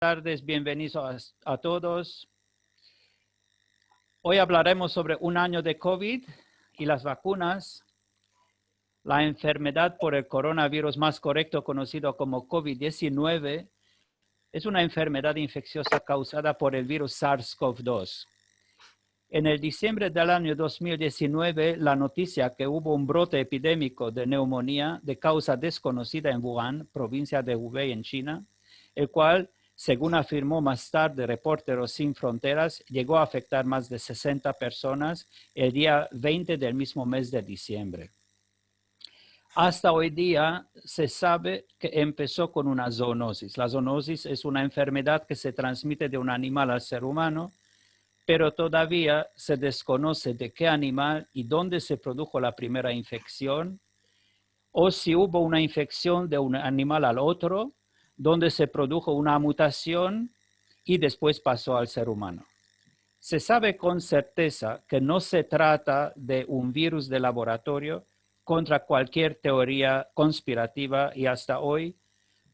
tardes, bienvenidos a todos. Hoy hablaremos sobre un año de COVID y las vacunas. La enfermedad por el coronavirus, más correcto conocido como COVID-19, es una enfermedad infecciosa causada por el virus SARS-CoV-2. En el diciembre del año 2019, la noticia que hubo un brote epidémico de neumonía de causa desconocida en Wuhan, provincia de Hubei en China, el cual, según afirmó más tarde Reporteros Sin Fronteras, llegó a afectar más de 60 personas el día 20 del mismo mes de diciembre. Hasta hoy día se sabe que empezó con una zoonosis. La zoonosis es una enfermedad que se transmite de un animal al ser humano, pero todavía se desconoce de qué animal y dónde se produjo la primera infección, o si hubo una infección de un animal al otro, donde se produjo una mutación y después pasó al ser humano. Se sabe con certeza que no se trata de un virus de laboratorio contra cualquier teoría conspirativa y hasta hoy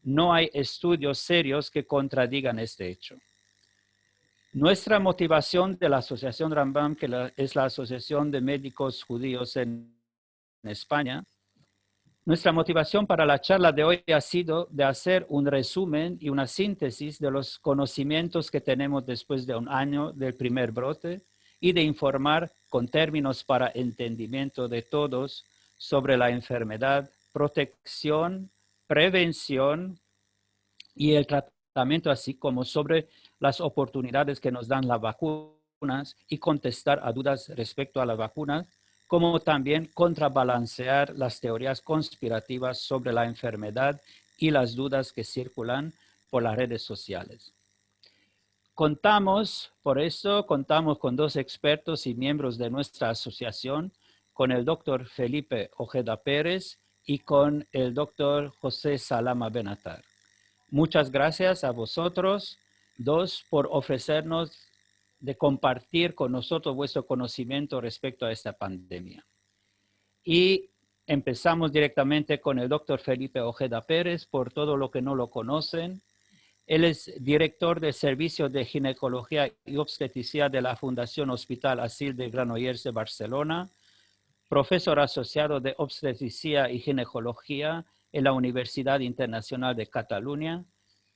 no hay estudios serios que contradigan este hecho. Nuestra motivación de la Asociación Rambam, que es la Asociación de Médicos Judíos en España, nuestra motivación para la charla de hoy ha sido de hacer un resumen y una síntesis de los conocimientos que tenemos después de un año del primer brote y de informar con términos para entendimiento de todos sobre la enfermedad, protección, prevención y el tratamiento, así como sobre las oportunidades que nos dan las vacunas y contestar a dudas respecto a las vacunas, como también contrabalancear las teorías conspirativas sobre la enfermedad y las dudas que circulan por las redes sociales. Por eso contamos con dos expertos y miembros de nuestra asociación, con el doctor Felipe Ojeda Pérez y con el doctor José Salama Benatar. Muchas gracias a vosotros dos por ofrecernos de compartir con nosotros vuestro conocimiento respecto a esta pandemia. Y empezamos directamente con el doctor Felipe Ojeda Pérez, por todo lo que no lo conocen. Él es director del Servicio de Ginecología y Obstetricia de la Fundación Hospital Asil de Granollers de Barcelona, profesor asociado de Obstetricia y Ginecología en la Universidad Internacional de Cataluña,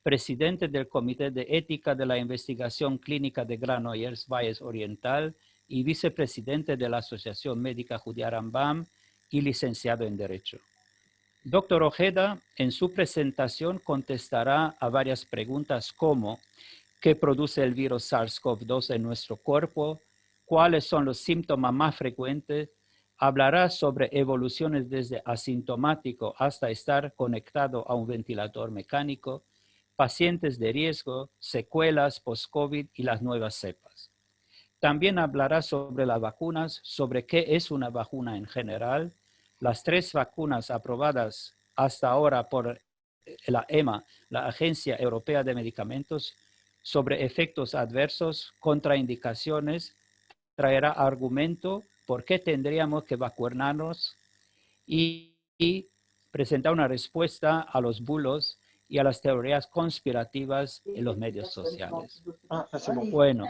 presidente del Comité de Ética de la Investigación Clínica de Granollers Valles Oriental y vicepresidente de la Asociación Médica Judía Rambam y licenciado en Derecho. Doctor Ojeda, en su presentación contestará a varias preguntas como ¿qué produce el virus SARS-CoV-2 en nuestro cuerpo? ¿Cuáles son los síntomas más frecuentes? Hablará sobre evoluciones desde asintomático hasta estar conectado a un ventilador mecánico, pacientes de riesgo, secuelas post-COVID y las nuevas cepas. También hablará sobre las vacunas, sobre qué es una vacuna en general, las 3 vacunas aprobadas hasta ahora por la EMA, la Agencia Europea de Medicamentos, sobre efectos adversos, contraindicaciones, traerá argumento por qué tendríamos que vacunarnos y presentar una respuesta a los bulos y a las teorías conspirativas en los medios sociales. Bueno,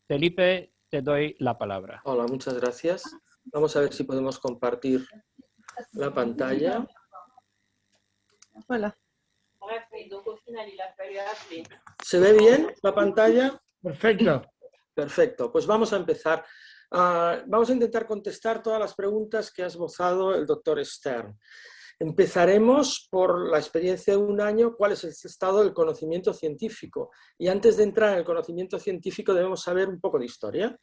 Felipe, te doy la palabra. Hola, muchas gracias. Vamos a ver si podemos compartir la pantalla. Hola. ¿Se ve bien la pantalla? Perfecto. Perfecto, pues vamos a empezar. Vamos a intentar contestar todas las preguntas que ha esbozado el doctor Stern. Empezaremos por la experiencia de un año, cuál es el estado del conocimiento científico. Y antes de entrar en el conocimiento científico debemos saber un poco de historia.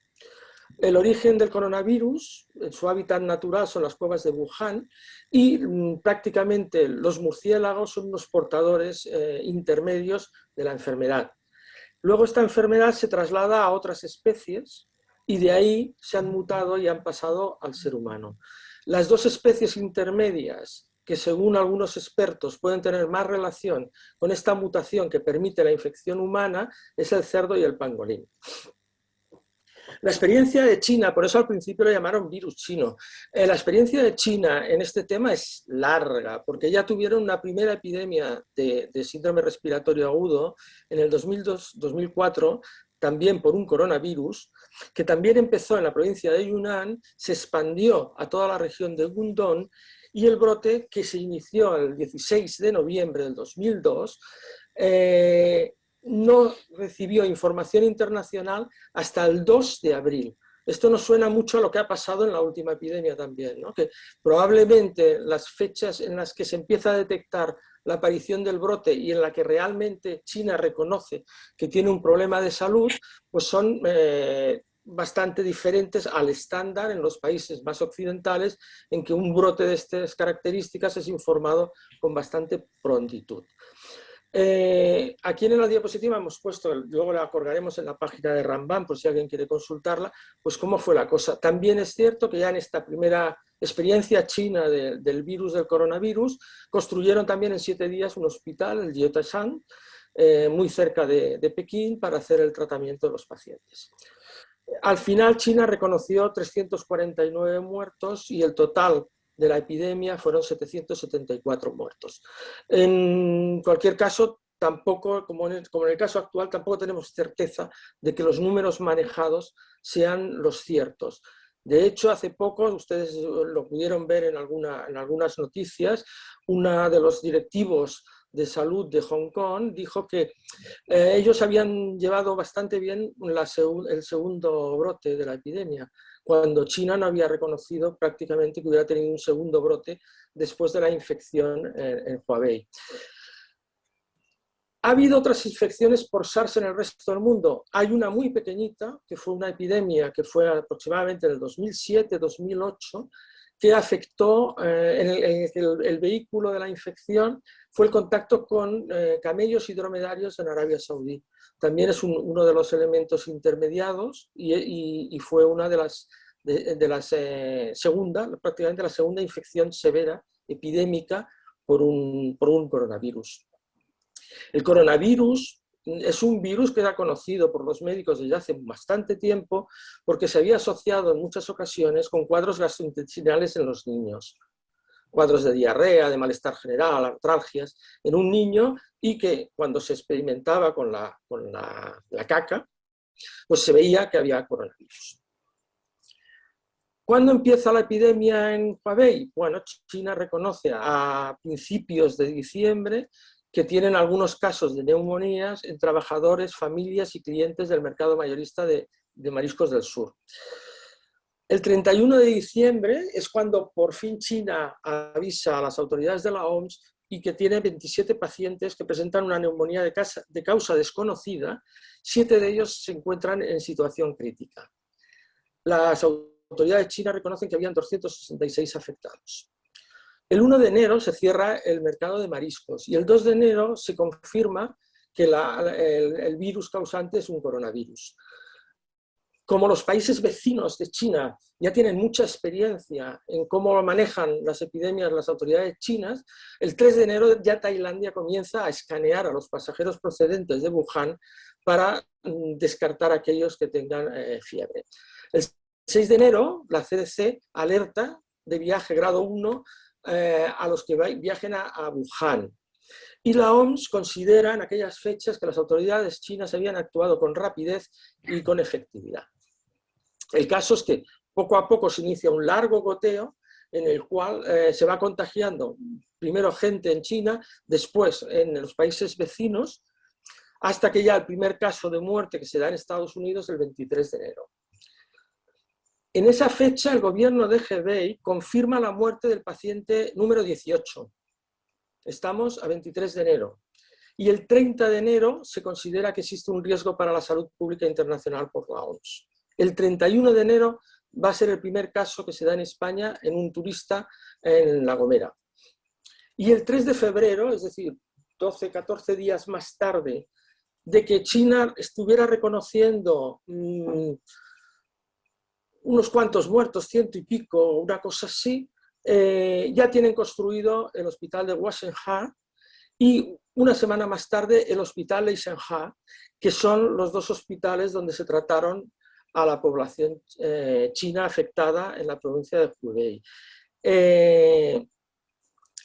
El origen del coronavirus, en su hábitat natural son las cuevas de Wuhan y prácticamente los murciélagos son los portadores intermedios de la enfermedad. Luego esta enfermedad se traslada a otras especies y de ahí se han mutado y han pasado al ser humano. Las dos especies intermedias que según algunos expertos pueden tener más relación con esta mutación que permite la infección humana es el cerdo y el pangolín. La experiencia de China, por eso al principio lo llamaron virus chino, la experiencia de China en este tema es larga, porque ya tuvieron una primera epidemia de síndrome respiratorio agudo en el 2002-2004, también por un coronavirus, que también empezó en la provincia de Yunnan, se expandió a toda la región de Guangdong, y el brote, que se inició el 16 de noviembre del 2002, no recibió información internacional hasta el 2 de abril. Esto nos suena mucho a lo que ha pasado en la última epidemia también, ¿no? Que probablemente las fechas en las que se empieza a detectar la aparición del brote y en la que realmente China reconoce que tiene un problema de salud, pues son bastante diferentes al estándar en los países más occidentales, en que un brote de estas características es informado con bastante prontitud. Aquí en la diapositiva hemos puesto, luego la colgaremos en la página de Rambam por si alguien quiere consultarla, pues cómo fue la cosa. También es cierto que ya en esta primera experiencia china del virus del coronavirus, construyeron también en 7 días un hospital, el Jiutashan, muy cerca de Pekín, para hacer el tratamiento de los pacientes. Al final China reconoció 349 muertos y el total de la epidemia fueron 774 muertos. En cualquier caso, tampoco, como en el caso actual, tampoco tenemos certeza de que los números manejados sean los ciertos. De hecho, hace poco, ustedes lo pudieron ver en algunas noticias, uno de los directivos de salud de Hong Kong dijo que ellos habían llevado bastante bien el segundo brote de la epidemia, cuando China no había reconocido prácticamente que hubiera tenido un segundo brote después de la infección en Hubei. ¿Ha habido otras infecciones por SARS en el resto del mundo? Hay una muy pequeñita, que fue una epidemia que fue aproximadamente en el 2007-2008, que afectó el vehículo de la infección, fue el contacto con camellos y dromedarios en Arabia Saudí. También es uno de los elementos intermediados y fue una de las prácticamente la segunda infección severa, epidémica, por un coronavirus. El coronavirus es un virus que era conocido por los médicos desde hace bastante tiempo porque se había asociado en muchas ocasiones con cuadros gastrointestinales en los niños. Cuadros de diarrea, de malestar general, artralgias en un niño, y que cuando se experimentaba con la caca, pues se veía que había coronavirus. ¿Cuándo empieza la epidemia en Hubei? Bueno, China reconoce a principios de diciembre que tienen algunos casos de neumonías en trabajadores, familias y clientes del mercado mayorista de mariscos del sur. El 31 de diciembre es cuando por fin China avisa a las autoridades de la OMS y que tiene 27 pacientes que presentan una neumonía de causa desconocida. 7 de ellos se encuentran en situación crítica. Las autoridades chinas reconocen que habían 266 afectados. El 1 de enero se cierra el mercado de mariscos y el 2 de enero se confirma que el virus causante es un coronavirus. Como los países vecinos de China ya tienen mucha experiencia en cómo manejan las epidemias las autoridades chinas, el 3 de enero ya Tailandia comienza a escanear a los pasajeros procedentes de Wuhan para descartar a aquellos que tengan fiebre. El 6 de enero la CDC alerta de viaje grado 1 a los que viajen a Wuhan. Y la OMS considera en aquellas fechas que las autoridades chinas habían actuado con rapidez y con efectividad. El caso es que poco a poco se inicia un largo goteo en el cual se va contagiando primero gente en China, después en los países vecinos, hasta que ya el primer caso de muerte que se da en Estados Unidos el 23 de enero. En esa fecha el gobierno de Hebei confirma la muerte del paciente número 18. Estamos a 23 de enero. Y el 30 de enero se considera que existe un riesgo para la salud pública internacional por la OMS. El 31 de enero va a ser el primer caso que se da en España en un turista en La Gomera. Y el 3 de febrero, es decir, 12, 14 días más tarde de que China estuviera reconociendo unos cuantos muertos, 100 y pico, una cosa así, ya tienen construido el hospital de Washenha y una semana más tarde el hospital de Shanghai, que son los dos hospitales donde se trataron a la población china afectada en la provincia de Hubei.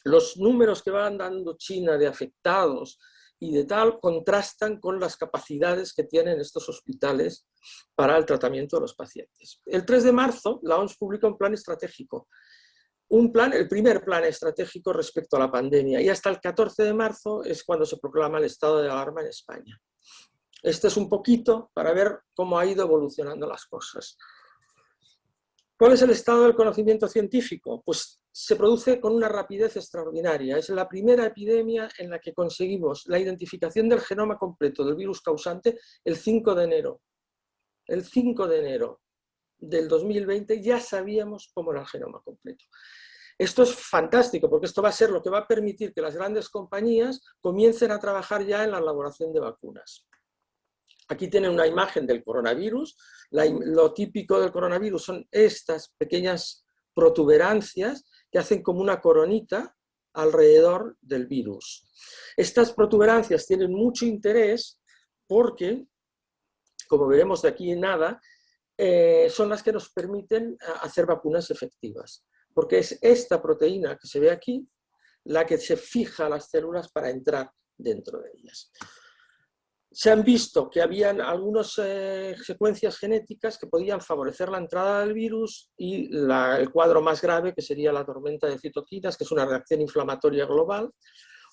Los números que van dando China de afectados y de tal contrastan con las capacidades que tienen estos hospitales para el tratamiento de los pacientes. El 3 de marzo la OMS publica un plan estratégico, el primer plan estratégico respecto a la pandemia, y hasta el 14 de marzo es cuando se proclama el estado de alarma en España. Este es un poquito para ver cómo ha ido evolucionando las cosas. ¿Cuál es el estado del conocimiento científico? Pues se produce con una rapidez extraordinaria. Es la primera epidemia en la que conseguimos la identificación del genoma completo del virus causante el 5 de enero. El 5 de enero del 2020 ya sabíamos cómo era el genoma completo. Esto es fantástico porque esto va a ser lo que va a permitir que las grandes compañías comiencen a trabajar ya en la elaboración de vacunas. Aquí tienen una imagen del coronavirus. Lo típico del coronavirus son estas pequeñas protuberancias que hacen como una coronita alrededor del virus. Estas protuberancias tienen mucho interés porque, como veremos de aquí en nada, son las que nos permiten hacer vacunas efectivas. Porque es esta proteína que se ve aquí la que se fija a las células para entrar dentro de ellas. Se han visto que habían algunas secuencias genéticas que podían favorecer la entrada del virus y el cuadro más grave, que sería la tormenta de citoquinas, que es una reacción inflamatoria global.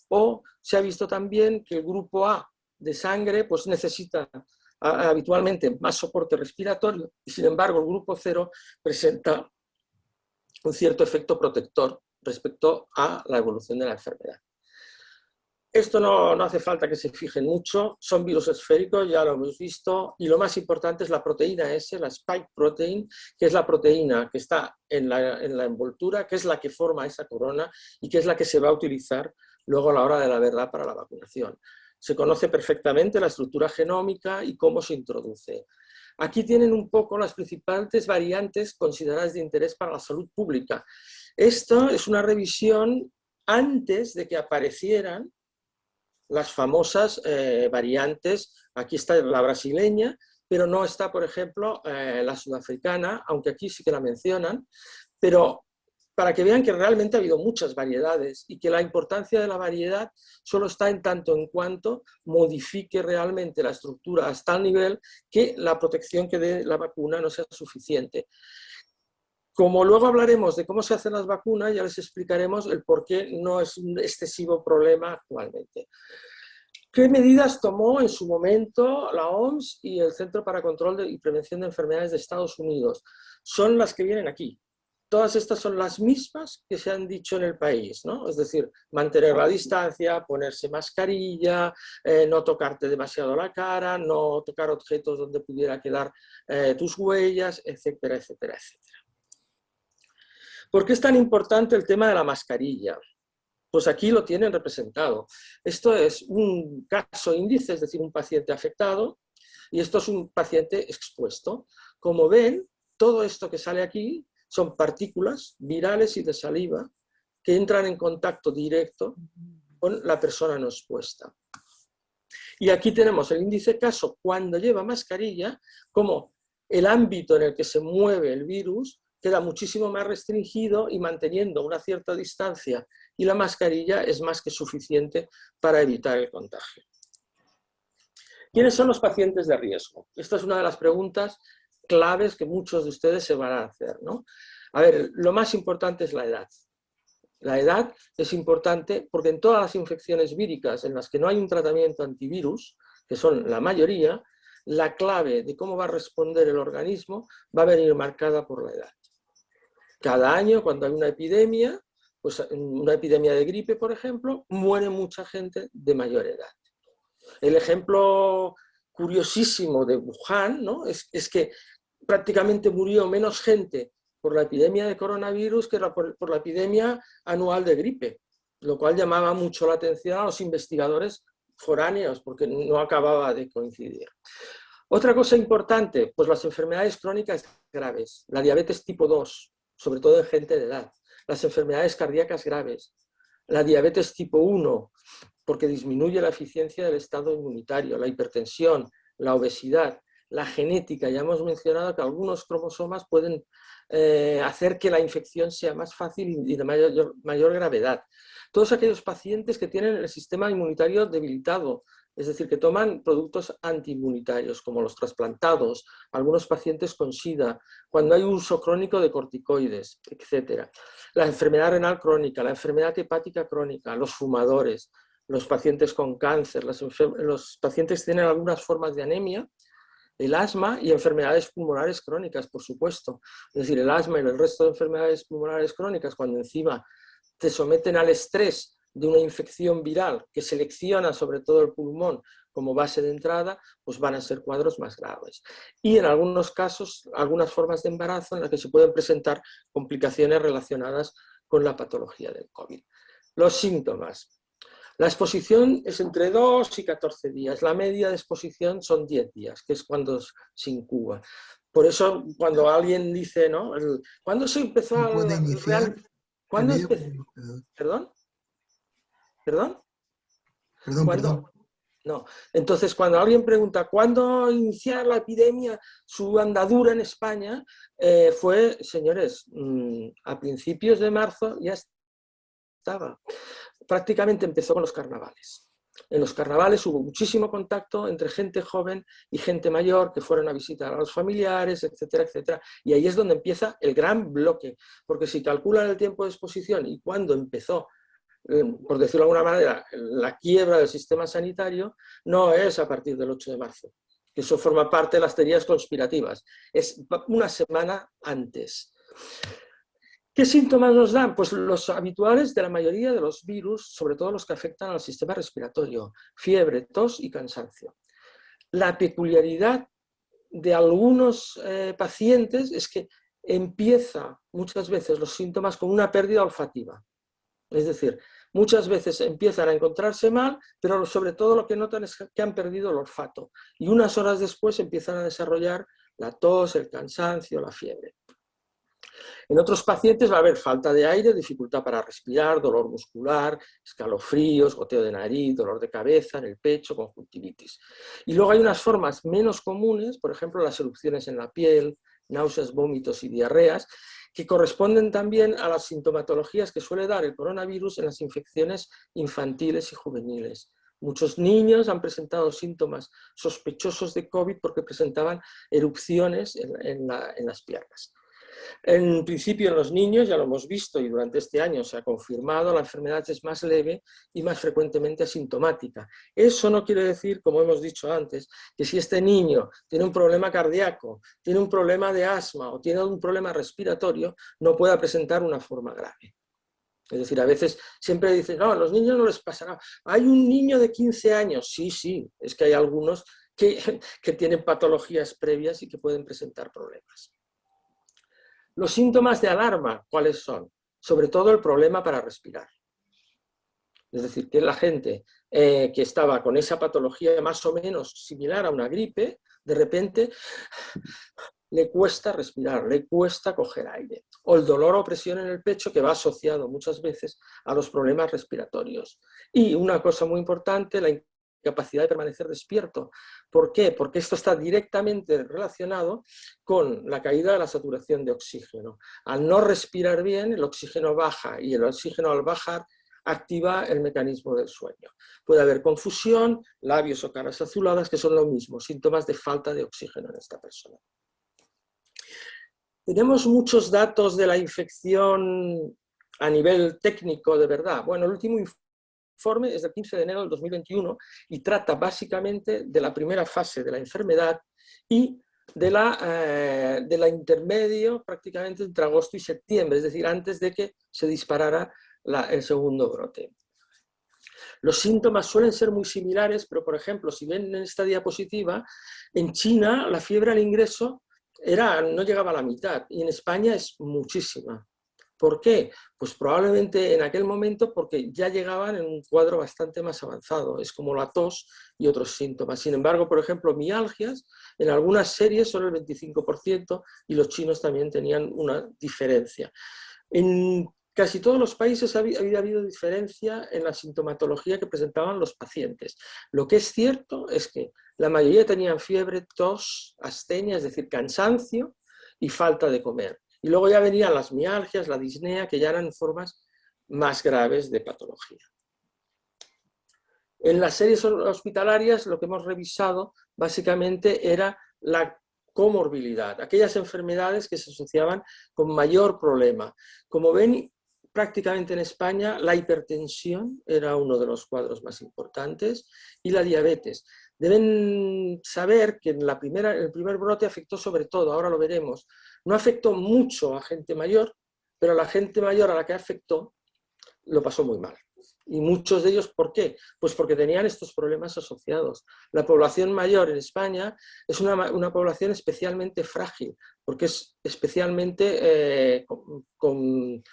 O se ha visto también que el grupo A de sangre pues, necesita habitualmente más soporte respiratorio y sin embargo el grupo 0 presenta un cierto efecto protector respecto a la evolución de la enfermedad. Esto no hace falta que se fijen mucho, son virus esféricos, ya lo hemos visto, y lo más importante es la proteína S, la spike protein, que es la proteína que está en la envoltura, que es la que forma esa corona y que es la que se va a utilizar luego a la hora de la verdad para la vacunación. Se conoce perfectamente la estructura genómica y cómo se introduce. Aquí tienen un poco las principales variantes consideradas de interés para la salud pública. Esto es una revisión antes de que aparecieran las famosas variantes. Aquí está la brasileña, pero no está, por ejemplo, la sudafricana, aunque aquí sí que la mencionan, pero para que vean que realmente ha habido muchas variedades y que la importancia de la variedad solo está en tanto en cuanto modifique realmente la estructura hasta el nivel que la protección que dé la vacuna no sea suficiente. Como luego hablaremos de cómo se hacen las vacunas, ya les explicaremos el por qué no es un excesivo problema actualmente. ¿Qué medidas tomó en su momento la OMS y el Centro para Control y Prevención de Enfermedades de Estados Unidos? Son las que vienen aquí. Todas estas son las mismas que se han dicho en el país, ¿no? Es decir, mantener la distancia, ponerse mascarilla, no tocarte demasiado la cara, no tocar objetos donde pudiera quedar tus huellas, etcétera, etcétera, etcétera. ¿Por qué es tan importante el tema de la mascarilla? Pues aquí lo tienen representado. Esto es un caso índice, es decir, un paciente afectado, y esto es un paciente expuesto. Como ven, todo esto que sale aquí son partículas virales y de saliva que entran en contacto directo con la persona no expuesta. Y aquí tenemos el índice caso cuando lleva mascarilla, como el ámbito en el que se mueve el virus queda muchísimo más restringido y manteniendo una cierta distancia, y la mascarilla es más que suficiente para evitar el contagio. ¿Quiénes son los pacientes de riesgo? Esta es una de las preguntas claves que muchos de ustedes se van a hacer, ¿no? A ver, lo más importante es la edad. La edad es importante porque en todas las infecciones víricas en las que no hay un tratamiento antivirus, que son la mayoría, la clave de cómo va a responder el organismo va a venir marcada por la edad. Cada año, cuando hay una epidemia, pues una epidemia de gripe, por ejemplo, muere mucha gente de mayor edad. El ejemplo curiosísimo de Wuhan, ¿no? es que prácticamente murió menos gente por la epidemia de coronavirus que por la epidemia anual de gripe, lo cual llamaba mucho la atención a los investigadores foráneos porque no acababa de coincidir. Otra cosa importante, pues las enfermedades crónicas graves, la diabetes tipo 2, sobre todo en gente de edad, las enfermedades cardíacas graves, la diabetes tipo 1, porque disminuye la eficiencia del estado inmunitario, la hipertensión, la obesidad, la genética. Ya hemos mencionado que algunos cromosomas pueden hacer que la infección sea más fácil y de mayor gravedad. Todos aquellos pacientes que tienen el sistema inmunitario debilitado, es decir, que toman productos antiinmunitarios, como los trasplantados, algunos pacientes con SIDA, cuando hay uso crónico de corticoides, etc. La enfermedad renal crónica, la enfermedad hepática crónica, los fumadores, los pacientes con cáncer, los pacientes que tienen algunas formas de anemia, el asma y enfermedades pulmonares crónicas, por supuesto. Es decir, el asma y el resto de enfermedades pulmonares crónicas, cuando encima te someten al estrés de una infección viral que selecciona sobre todo el pulmón como base de entrada, pues van a ser cuadros más graves. Y en algunos casos, algunas formas de embarazo en las que se pueden presentar complicaciones relacionadas con la patología del COVID. Los síntomas. La exposición es entre 2 y 14 días. La media de exposición son 10 días, que es cuando se incuba. Por eso, cuando alguien dice, ¿no? ¿Cuándo se empezó ¿No puede iniciar ¿Cuándo empezó? ¿Perdón? ¿Perdón? Perdón. No. Entonces, cuando alguien pregunta ¿cuándo iniciar la epidemia, su andadura en España? Fue, señores, a principios de marzo ya estaba. Prácticamente empezó con los carnavales. En los carnavales hubo muchísimo contacto entre gente joven y gente mayor que fueron a visitar a los familiares, etcétera, etcétera. Y ahí es donde empieza el gran bloque, porque si calculan el tiempo de exposición y cuándo empezó, por decirlo de alguna manera, la quiebra del sistema sanitario, no es a partir del 8 de marzo, que eso forma parte de las teorías conspirativas, es una semana antes. ¿Qué síntomas nos dan? Pues los habituales de la mayoría de los virus, sobre todo los que afectan al sistema respiratorio: fiebre, tos y cansancio. La peculiaridad de algunos pacientes es que empieza muchas veces los síntomas con una pérdida olfativa. Es decir, muchas veces empiezan a encontrarse mal, pero sobre todo lo que notan es que han perdido el olfato. Y unas horas después empiezan a desarrollar la tos, el cansancio, la fiebre. En otros pacientes va a haber falta de aire, dificultad para respirar, dolor muscular, escalofríos, goteo de nariz, dolor de cabeza en el pecho, conjuntivitis. Y luego hay unas formas menos comunes, por ejemplo, las erupciones en la piel, náuseas, vómitos y diarreas, que corresponden también a las sintomatologías que suele dar el coronavirus en las infecciones infantiles y juveniles. Muchos niños han presentado síntomas sospechosos de COVID porque presentaban erupciones en las piernas. En principio en los niños, ya lo hemos visto y durante este año se ha confirmado, la enfermedad es más leve y más frecuentemente asintomática. Eso no quiere decir, como hemos dicho antes, que si este niño tiene un problema cardíaco, tiene un problema de asma o tiene un problema respiratorio, no pueda presentar una forma grave. Es decir, a veces siempre dicen, no, a los niños no les pasa nada. Hay un niño de 15 años, sí, es que hay algunos que tienen patologías previas y que pueden presentar problemas. Los síntomas de alarma, ¿cuáles son? Sobre todo el problema para respirar. Es decir, que la gente que estaba con esa patología más o menos similar a una gripe, de repente le cuesta respirar, le cuesta coger aire. O el dolor o presión en el pecho, que va asociado muchas veces a los problemas respiratorios. Y una cosa muy importante, la capacidad de permanecer despierto. ¿Por qué? Porque esto está directamente relacionado con la caída de la saturación de oxígeno. Al no respirar bien, el oxígeno baja y el oxígeno al bajar activa el mecanismo del sueño. Puede haber confusión, labios o caras azuladas, que son lo mismo, síntomas de falta de oxígeno en esta persona. Tenemos muchos datos de la infección a nivel técnico, de verdad. Bueno, el último informe es del 15 de enero del 2021 y trata básicamente de la primera fase de la enfermedad y de la intermedio prácticamente entre agosto y septiembre, es decir, antes de que se disparara el segundo brote. Los síntomas suelen ser muy similares, pero por ejemplo, si ven en esta diapositiva, en China la fiebre al ingreso no llegaba a la mitad y en España es muchísima. ¿Por qué? Pues probablemente en aquel momento porque ya llegaban en un cuadro bastante más avanzado, es como la tos y otros síntomas. Sin embargo, por ejemplo, mialgias, en algunas series son el 25% y los chinos también tenían una diferencia. En casi todos los países había habido diferencia en la sintomatología que presentaban los pacientes. Lo que es cierto es que la mayoría tenían fiebre, tos, astenia, es decir, cansancio y falta de comer. Y luego ya venían las mialgias, la disnea, que ya eran formas más graves de patología. En las series hospitalarias lo que hemos revisado básicamente era la comorbilidad, aquellas enfermedades que se asociaban con mayor problema. Como ven, prácticamente en España la hipertensión era uno de los cuadros más importantes y la diabetes. Deben saber que en el primer brote afectó sobre todo, ahora lo veremos, no afectó mucho a gente mayor, pero a la gente mayor a la que afectó lo pasó muy mal. Y muchos de ellos, ¿por qué? Pues porque tenían estos problemas asociados. La población mayor en España es una población especialmente frágil, porque es especialmente con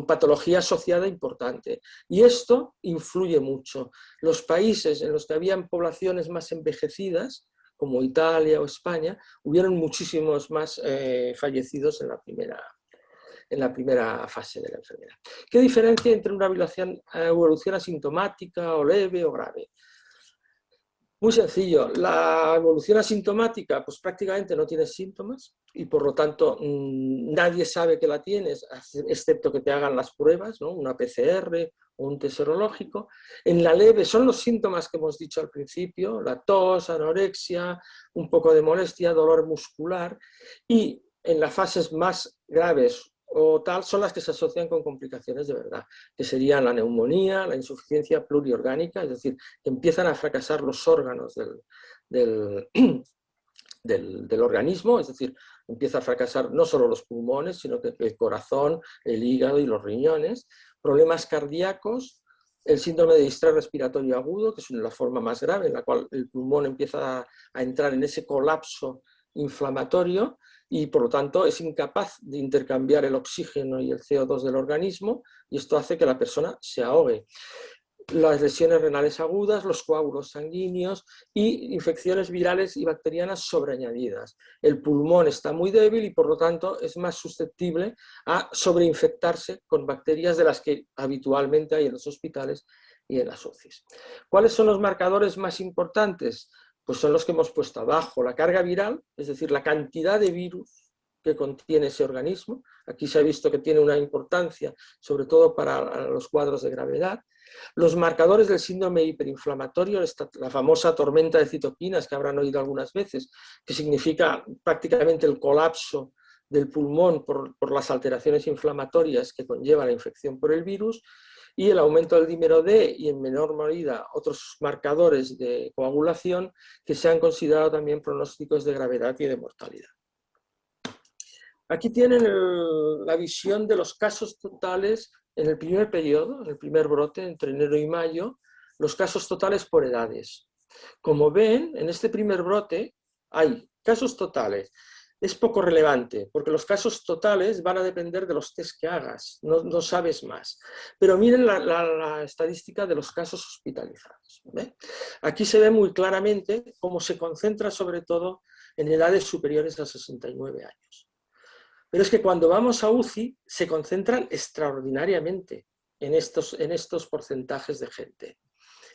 patología asociada importante. Y esto influye mucho. Los países en los que habían poblaciones más envejecidas, como Italia o España, hubieron muchísimos más fallecidos en la primera fase de la enfermedad. ¿Qué diferencia entre una evolución asintomática o leve o grave? Muy sencillo, la evolución asintomática pues prácticamente no tienes síntomas y por lo tanto nadie sabe que la tienes, excepto que te hagan las pruebas, ¿no? Una PCR o un test serológico. En la leve son los síntomas que hemos dicho al principio, la tos, anorexia, un poco de molestia, dolor muscular, y en las fases más graves o tal son las que se asocian con complicaciones de verdad, que serían la neumonía, la insuficiencia pluriorgánica, es decir, que empiezan a fracasar los órganos del organismo, es decir, empieza a fracasar no solo los pulmones, sino que el corazón, el hígado y los riñones, problemas cardíacos, el síndrome de distrés respiratorio agudo, que es la forma más grave, en la cual el pulmón empieza a entrar en ese colapso inflamatorio y por lo tanto es incapaz de intercambiar el oxígeno y el CO2 del organismo y esto hace que la persona se ahogue. Las lesiones renales agudas, los coágulos sanguíneos y infecciones virales y bacterianas sobreañadidas. El pulmón está muy débil y por lo tanto es más susceptible a sobreinfectarse con bacterias de las que habitualmente hay en los hospitales y en las UCIs. ¿Cuáles son los marcadores más importantes? Pues son los que hemos puesto abajo, la carga viral, es decir, la cantidad de virus que contiene ese organismo. Aquí se ha visto que tiene una importancia, sobre todo para los cuadros de gravedad. Los marcadores del síndrome hiperinflamatorio, la famosa tormenta de citoquinas que habrán oído algunas veces, que significa prácticamente el colapso del pulmón por las alteraciones inflamatorias que conlleva la infección por el virus, y el aumento del dímero D y en menor medida otros marcadores de coagulación que se han considerado también pronósticos de gravedad y de mortalidad. Aquí tienen la visión de los casos totales en el primer periodo, en el primer brote, entre enero y mayo, los casos totales por edades. Como ven, en este primer brote hay casos totales. Es poco relevante, porque los casos totales van a depender de los test que hagas, no sabes más. Pero miren la estadística de los casos hospitalizados. ¿Ve? Aquí se ve muy claramente cómo se concentra sobre todo en edades superiores a 69 años. Pero es que cuando vamos a UCI se concentran extraordinariamente en estos porcentajes de gente.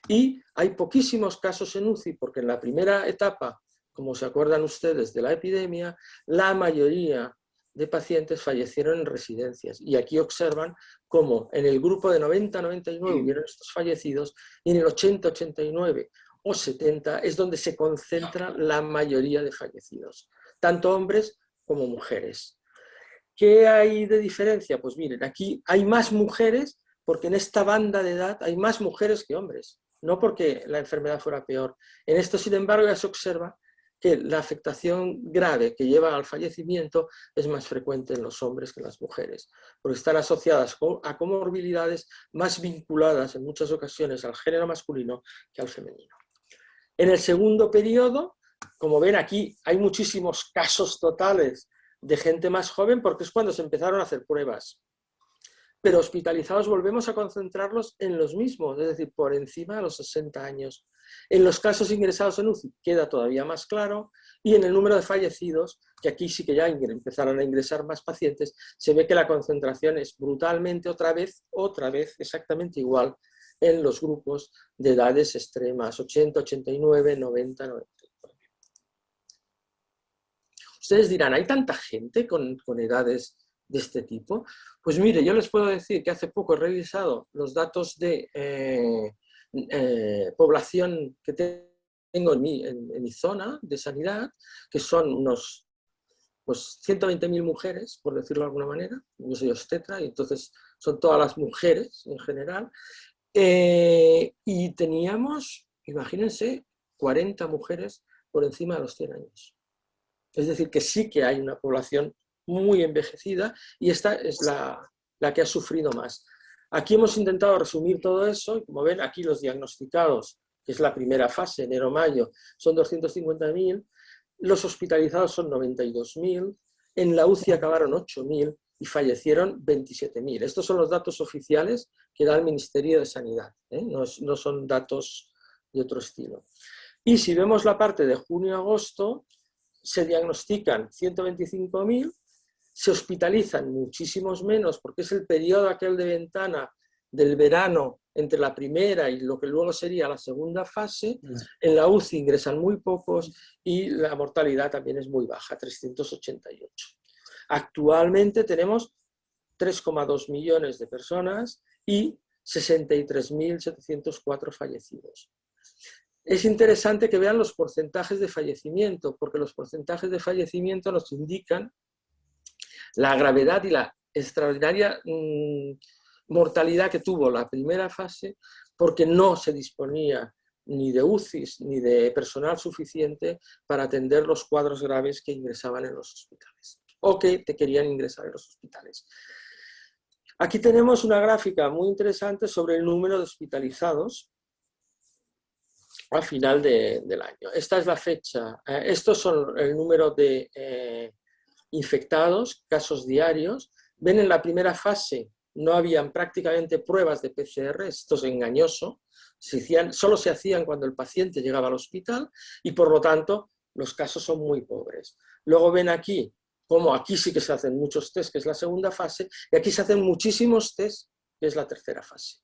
Y hay poquísimos casos en UCI, porque en la primera etapa, como se acuerdan ustedes de la epidemia, la mayoría de pacientes fallecieron en residencias. Y aquí observan cómo en el grupo de 90-99 hubieron estos fallecidos y en el 80-89 o 70 es donde se concentra la mayoría de fallecidos, tanto hombres como mujeres. ¿Qué hay de diferencia? Pues miren, aquí hay más mujeres porque en esta banda de edad hay más mujeres que hombres, no porque la enfermedad fuera peor. En esto, sin embargo, ya se observa que la afectación grave que lleva al fallecimiento es más frecuente en los hombres que en las mujeres, porque están asociadas a comorbilidades más vinculadas en muchas ocasiones al género masculino que al femenino. En el segundo periodo, como ven aquí, hay muchísimos casos totales de gente más joven porque es cuando se empezaron a hacer pruebas. pero hospitalizados volvemos a concentrarlos en los mismos, es decir, por encima de los 60 años. En los casos ingresados en UCI queda todavía más claro, y en el número de fallecidos, que aquí sí que ya empezaron a ingresar más pacientes, se ve que la concentración es brutalmente otra vez exactamente igual en los grupos de edades extremas, 80, 89, 90, 90. Ustedes dirán, ¿hay tanta gente con edades de este tipo? Pues mire, yo les puedo decir que hace poco he revisado los datos de población que tengo en mi zona de sanidad, que son unos pues 120.000 mujeres, por decirlo de alguna manera. Yo soy obstetra y entonces son todas las mujeres en general. Y teníamos, imagínense, 40 mujeres por encima de los 100 años. Es decir, que sí que hay una población muy envejecida y esta es la que ha sufrido más. Aquí hemos intentado resumir todo eso y como ven aquí los diagnosticados, que es la primera fase, enero-mayo, son 250.000, los hospitalizados son 92.000, en la UCI acabaron 8.000 y fallecieron 27.000. Estos son los datos oficiales que da el Ministerio de Sanidad, no son datos de otro estilo. Y si vemos la parte de junio-agosto, se diagnostican 125.000, se hospitalizan muchísimos menos porque es el periodo aquel de ventana del verano entre la primera y lo que luego sería la segunda fase. En la UCI ingresan muy pocos y la mortalidad también es muy baja, 388. Actualmente tenemos 3,2 millones de personas y 63.704 fallecidos. Es interesante que vean los porcentajes de fallecimiento, porque los porcentajes de fallecimiento nos indican la gravedad y la extraordinaria mortalidad que tuvo la primera fase, porque no se disponía ni de UCIs ni de personal suficiente para atender los cuadros graves que ingresaban en los hospitales, o que te querían ingresar en los hospitales. Aquí tenemos una gráfica muy interesante sobre el número de hospitalizados al final del año. Esta es la fecha. Estos son el número de infectados, casos diarios. Ven, en la primera fase no habían prácticamente pruebas de PCR, esto es engañoso, solo se hacían cuando el paciente llegaba al hospital y por lo tanto los casos son muy pobres. Luego ven aquí cómo aquí sí que se hacen muchos test, que es la segunda fase, y aquí se hacen muchísimos test, que es la tercera fase.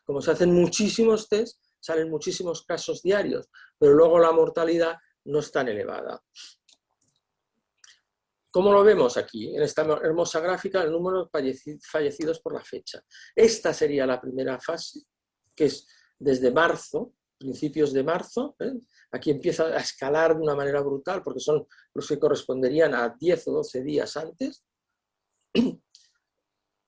Como se hacen muchísimos test, salen muchísimos casos diarios, pero luego la mortalidad no es tan elevada. ¿Cómo lo vemos aquí? En esta hermosa gráfica, el número de fallecidos por la fecha. Esta sería la primera fase, que es desde marzo, principios de marzo. Aquí empieza a escalar de una manera brutal, porque son los que corresponderían a 10 o 12 días antes.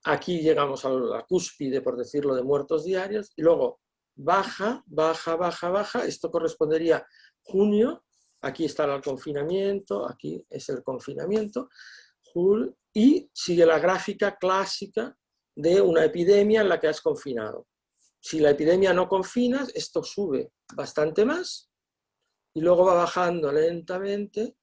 Aquí llegamos a la cúspide, por decirlo, de muertos diarios, y luego baja, baja, baja, baja. Esto correspondería a junio. Aquí está el confinamiento, aquí es el confinamiento, y sigue la gráfica clásica de una epidemia en la que has confinado. Si la epidemia no confinas, esto sube bastante más y luego va bajando lentamente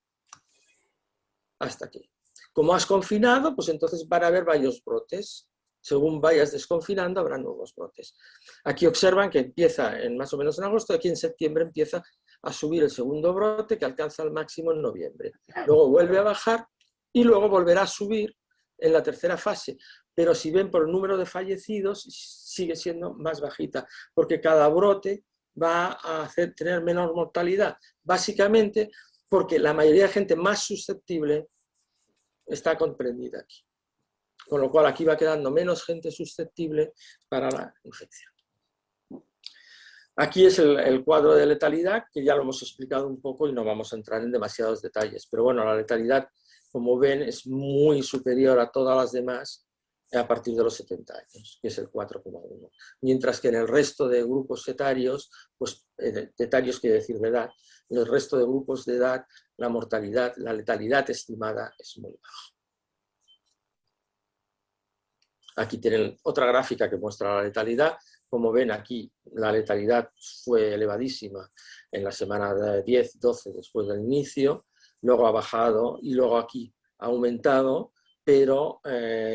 hasta aquí. Como has confinado, pues entonces van a haber varios brotes. Según vayas desconfinando, habrá nuevos brotes. Aquí observan que empieza más o menos en agosto, aquí en septiembre empieza a subir el segundo brote que alcanza el máximo en noviembre. Luego vuelve a bajar y luego volverá a subir en la tercera fase. Pero si ven por el número de fallecidos, sigue siendo más bajita, porque cada brote va a tener menor mortalidad. Básicamente porque la mayoría de gente más susceptible está comprendida aquí. Con lo cual aquí va quedando menos gente susceptible para la infección. Aquí es el cuadro de letalidad, que ya lo hemos explicado un poco y no vamos a entrar en demasiados detalles. Pero bueno, la letalidad, como ven, es muy superior a todas las demás a partir de los 70 años, que es el 4,1. Mientras que en el resto de grupos etarios, pues etarios quiere decir de edad, en el resto de grupos de edad, la mortalidad, la letalidad estimada es muy baja. Aquí tienen otra gráfica que muestra la letalidad. Como ven aquí, la letalidad fue elevadísima en la semana 10-12 después del inicio, luego ha bajado y luego aquí ha aumentado pero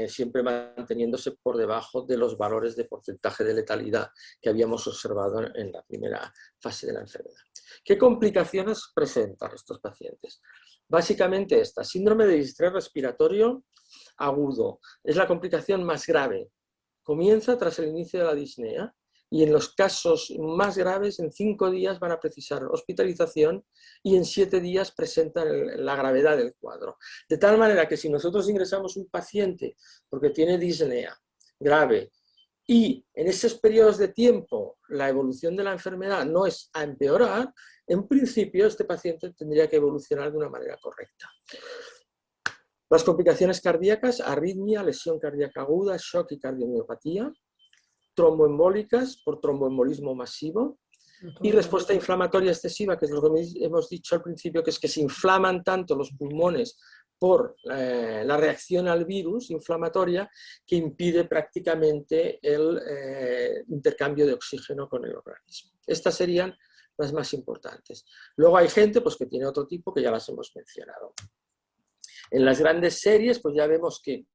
siempre manteniéndose por debajo de los valores de porcentaje de letalidad que habíamos observado en la primera fase de la enfermedad. ¿Qué complicaciones presentan estos pacientes? Básicamente esta, síndrome de distrés respiratorio agudo, es la complicación más grave. Comienza tras el inicio de la disnea y en los casos más graves en 5 días van a precisar hospitalización y en 7 días presentan la gravedad del cuadro. De tal manera que si nosotros ingresamos un paciente porque tiene disnea grave y en esos periodos de tiempo la evolución de la enfermedad no es a empeorar, en principio este paciente tendría que evolucionar de una manera correcta. Las complicaciones cardíacas, arritmia, lesión cardíaca aguda, shock y cardiomiopatía, tromboembólicas por tromboembolismo masivo y respuesta inflamatoria excesiva, que es lo que hemos dicho al principio, que es que se inflaman tanto los pulmones por la reacción al virus inflamatoria que impide prácticamente el intercambio de oxígeno con el organismo. Estas serían las más importantes. Luego hay gente pues, que tiene otro tipo que ya las hemos mencionado. En las grandes series pues ya vemos que,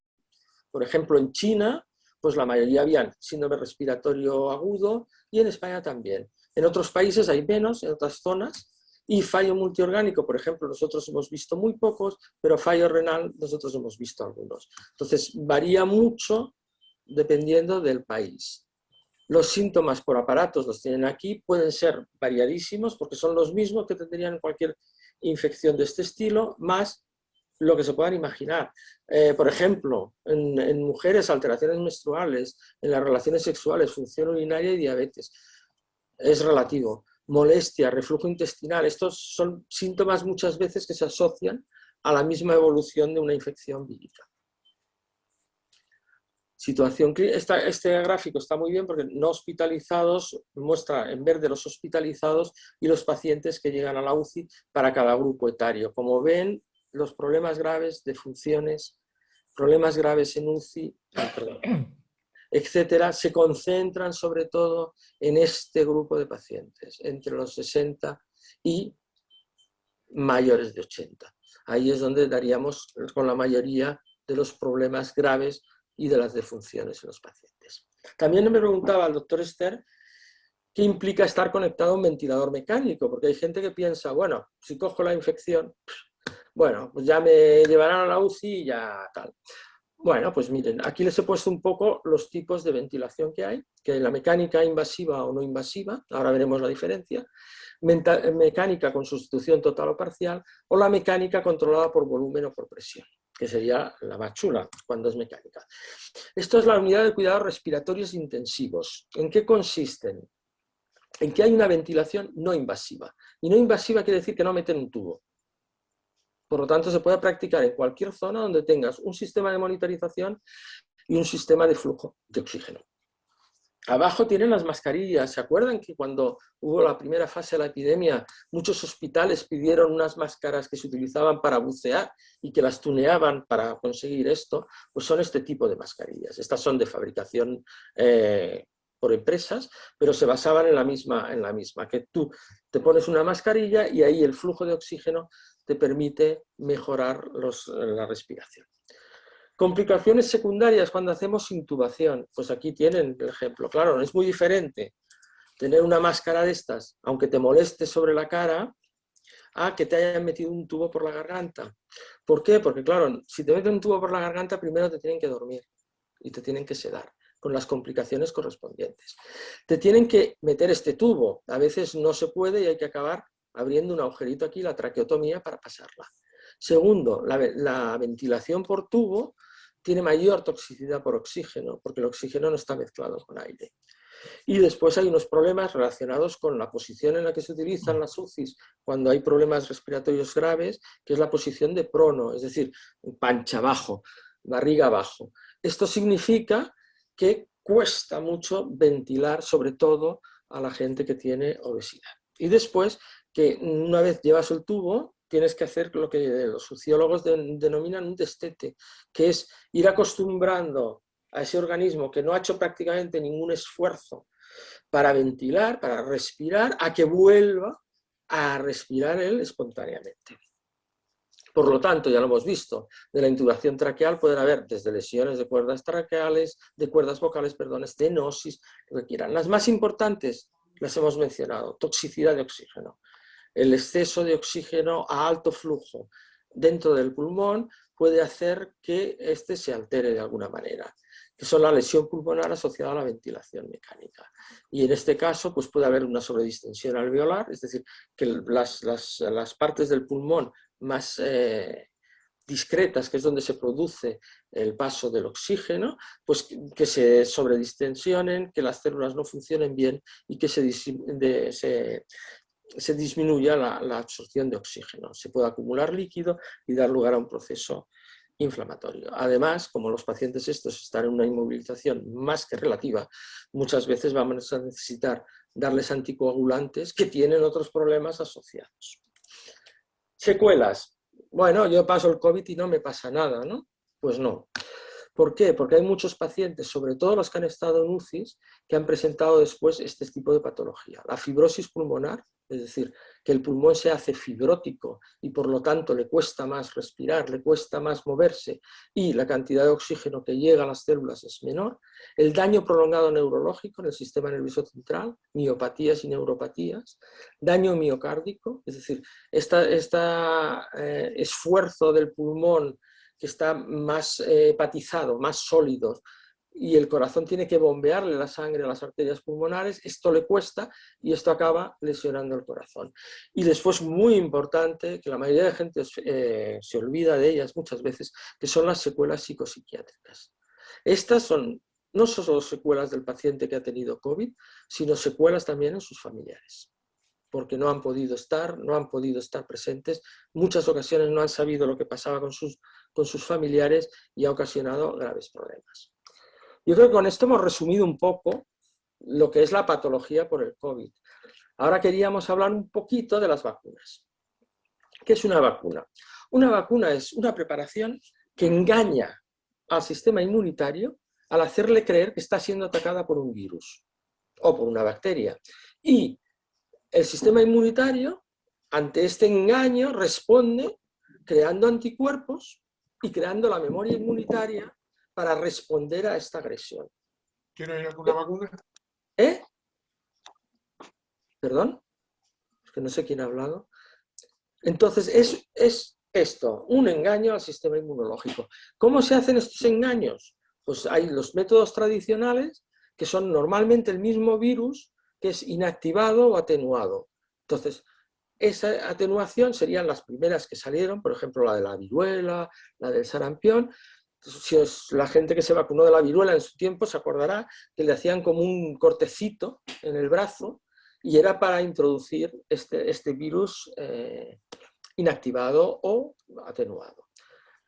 por ejemplo, en China, pues la mayoría habían síndrome respiratorio agudo y en España también. En otros países hay menos, en otras zonas, y fallo multiorgánico, por ejemplo, nosotros hemos visto muy pocos, pero fallo renal nosotros hemos visto algunos. Entonces, varía mucho dependiendo del país. Los síntomas por aparatos los tienen aquí, pueden ser variadísimos porque son los mismos que tendrían cualquier infección de este estilo, más lo que se puedan imaginar. Por ejemplo, en mujeres, alteraciones menstruales, en las relaciones sexuales, función urinaria y diabetes. Es relativo. Molestia, reflujo intestinal, estos son síntomas muchas veces que se asocian a la misma evolución de una infección vírica. Situación clínica. Este gráfico está muy bien porque no hospitalizados muestra en verde los hospitalizados y los pacientes que llegan a la UCI para cada grupo etario. Como ven, los problemas graves de funciones, problemas graves en UCI, etcétera, se concentran sobre todo en este grupo de pacientes, entre los 60 y mayores de 80. Ahí es donde daríamos con la mayoría de los problemas graves y de las defunciones en los pacientes. También me preguntaba el doctor Esther qué implica estar conectado a un ventilador mecánico, porque hay gente que piensa, bueno, si cojo la infección, bueno, pues ya me llevarán a la UCI y ya tal. Bueno, pues miren, aquí les he puesto un poco los tipos de ventilación que hay, que la mecánica invasiva o no invasiva, ahora veremos la diferencia, mecánica con sustitución total o parcial, o la mecánica controlada por volumen o por presión, que sería la más chula cuando es mecánica. Esto es la unidad de cuidados respiratorios intensivos. ¿En qué consisten? En que hay una ventilación no invasiva. Y no invasiva quiere decir que no meten un tubo. Por lo tanto, se puede practicar en cualquier zona donde tengas un sistema de monitorización y un sistema de flujo de oxígeno. Abajo tienen las mascarillas. ¿Se acuerdan que cuando hubo la primera fase de la epidemia, muchos hospitales pidieron unas máscaras que se utilizaban para bucear y que las tuneaban para conseguir esto? Pues son este tipo de mascarillas. Estas son de fabricación por empresas, pero se basaban en la misma, que tú te pones una mascarilla y ahí el flujo de oxígeno te permite mejorar la respiración. Complicaciones secundarias cuando hacemos intubación. Pues aquí tienen el ejemplo. Claro, no es muy diferente tener una máscara de estas, aunque te moleste sobre la cara, a que te hayan metido un tubo por la garganta. ¿Por qué? Porque claro, si te meten un tubo por la garganta, primero te tienen que dormir y te tienen que sedar, con las complicaciones correspondientes. Te tienen que meter este tubo. A veces no se puede y hay que acabar abriendo un agujerito aquí, la traqueotomía, para pasarla. Segundo, la ventilación por tubo tiene mayor toxicidad por oxígeno, porque el oxígeno no está mezclado con aire. Y después hay unos problemas relacionados con la posición en la que se utilizan las UCIs cuando hay problemas respiratorios graves, que es la posición de prono, es decir, pancha abajo, barriga abajo. Esto significa que cuesta mucho ventilar, sobre todo a la gente que tiene obesidad. Y después, que una vez llevas el tubo, tienes que hacer lo que los sociólogos denominan un destete, que es ir acostumbrando a ese organismo que no ha hecho prácticamente ningún esfuerzo para ventilar, para respirar, a que vuelva a respirar él espontáneamente. Por lo tanto, ya lo hemos visto, de la intubación traqueal pueden haber desde lesiones de cuerdas traqueales, de cuerdas vocales, perdón, estenosis, lo que quieran. Las más importantes las hemos mencionado: toxicidad de oxígeno. El exceso de oxígeno a alto flujo dentro del pulmón puede hacer que éste se altere de alguna manera, que son la lesión pulmonar asociada a la ventilación mecánica. Y en este caso pues puede haber una sobredistensión alveolar, es decir, que las partes del pulmón más discretas, que es donde se produce el paso del oxígeno, pues que se sobredistensionen, que las células no funcionen bien y que se disminuya la absorción de oxígeno. Se puede acumular líquido y dar lugar a un proceso inflamatorio. Además, como los pacientes estos están en una inmovilización más que relativa, muchas veces vamos a necesitar darles anticoagulantes que tienen otros problemas asociados. Secuelas. Bueno, yo paso el COVID y no me pasa nada, ¿no? Pues no. ¿Por qué? Porque hay muchos pacientes, sobre todo los que han estado en UCIs, que han presentado después este tipo de patología. La fibrosis pulmonar, es decir, que el pulmón se hace fibrótico y por lo tanto le cuesta más respirar, le cuesta más moverse y la cantidad de oxígeno que llega a las células es menor. El daño prolongado neurológico en el sistema nervioso central, miopatías y neuropatías. Daño miocárdico, es decir, este esfuerzo del pulmón que está más hepatizado, más sólido, y el corazón tiene que bombearle la sangre a las arterias pulmonares, esto le cuesta y esto acaba lesionando el corazón. Y después, muy importante, que la mayoría de gente se olvida de ellas muchas veces, que son las secuelas psicopsiquiátricas. Estas son no solo secuelas del paciente que ha tenido COVID, sino secuelas también en sus familiares, porque no han podido estar presentes, muchas ocasiones no han sabido lo que pasaba con sus familiares y ha ocasionado graves problemas. Yo creo que con esto hemos resumido un poco lo que es la patología por el COVID. Ahora queríamos hablar un poquito de las vacunas. ¿Qué es una vacuna? Una vacuna es una preparación que engaña al sistema inmunitario al hacerle creer que está siendo atacada por un virus o por una bacteria. Y el sistema inmunitario, ante este engaño, responde creando anticuerpos y creando la memoria inmunitaria para responder a esta agresión. ¿Tiene alguna vacuna? ¿Eh? ¿Perdón? Es que no sé quién ha hablado. Entonces, es esto, un engaño al sistema inmunológico. ¿Cómo se hacen estos engaños? Pues hay los métodos tradicionales, que son normalmente el mismo virus, que es inactivado o atenuado. Entonces, esa atenuación serían las primeras que salieron, por ejemplo, la de la viruela, la del sarampión. Si la gente que se vacunó de la viruela en su tiempo se acordará que le hacían como un cortecito en el brazo y era para introducir este virus inactivado o atenuado.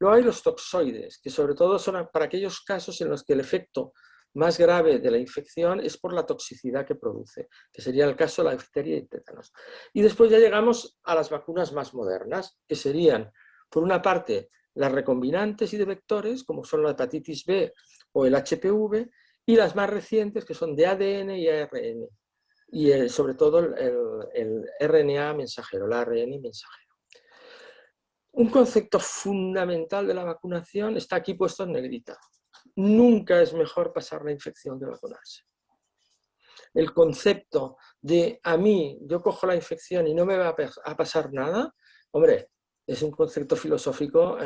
Luego hay los toxoides, que sobre todo son para aquellos casos en los que el efecto más grave de la infección es por la toxicidad que produce, que sería el caso de la difteria y tétanos. Y después ya llegamos a las vacunas más modernas, que serían, por una parte, las recombinantes y de vectores, como son la hepatitis B o el HPV, y las más recientes, que son de ADN y ARN, y sobre todo el RNA mensajero, el ARN mensajero. Un concepto fundamental de la vacunación está aquí puesto en negrita. Nunca es mejor pasar la infección que vacunarse. El concepto de yo cojo la infección y no me va a pasar nada, hombre, es un concepto filosófico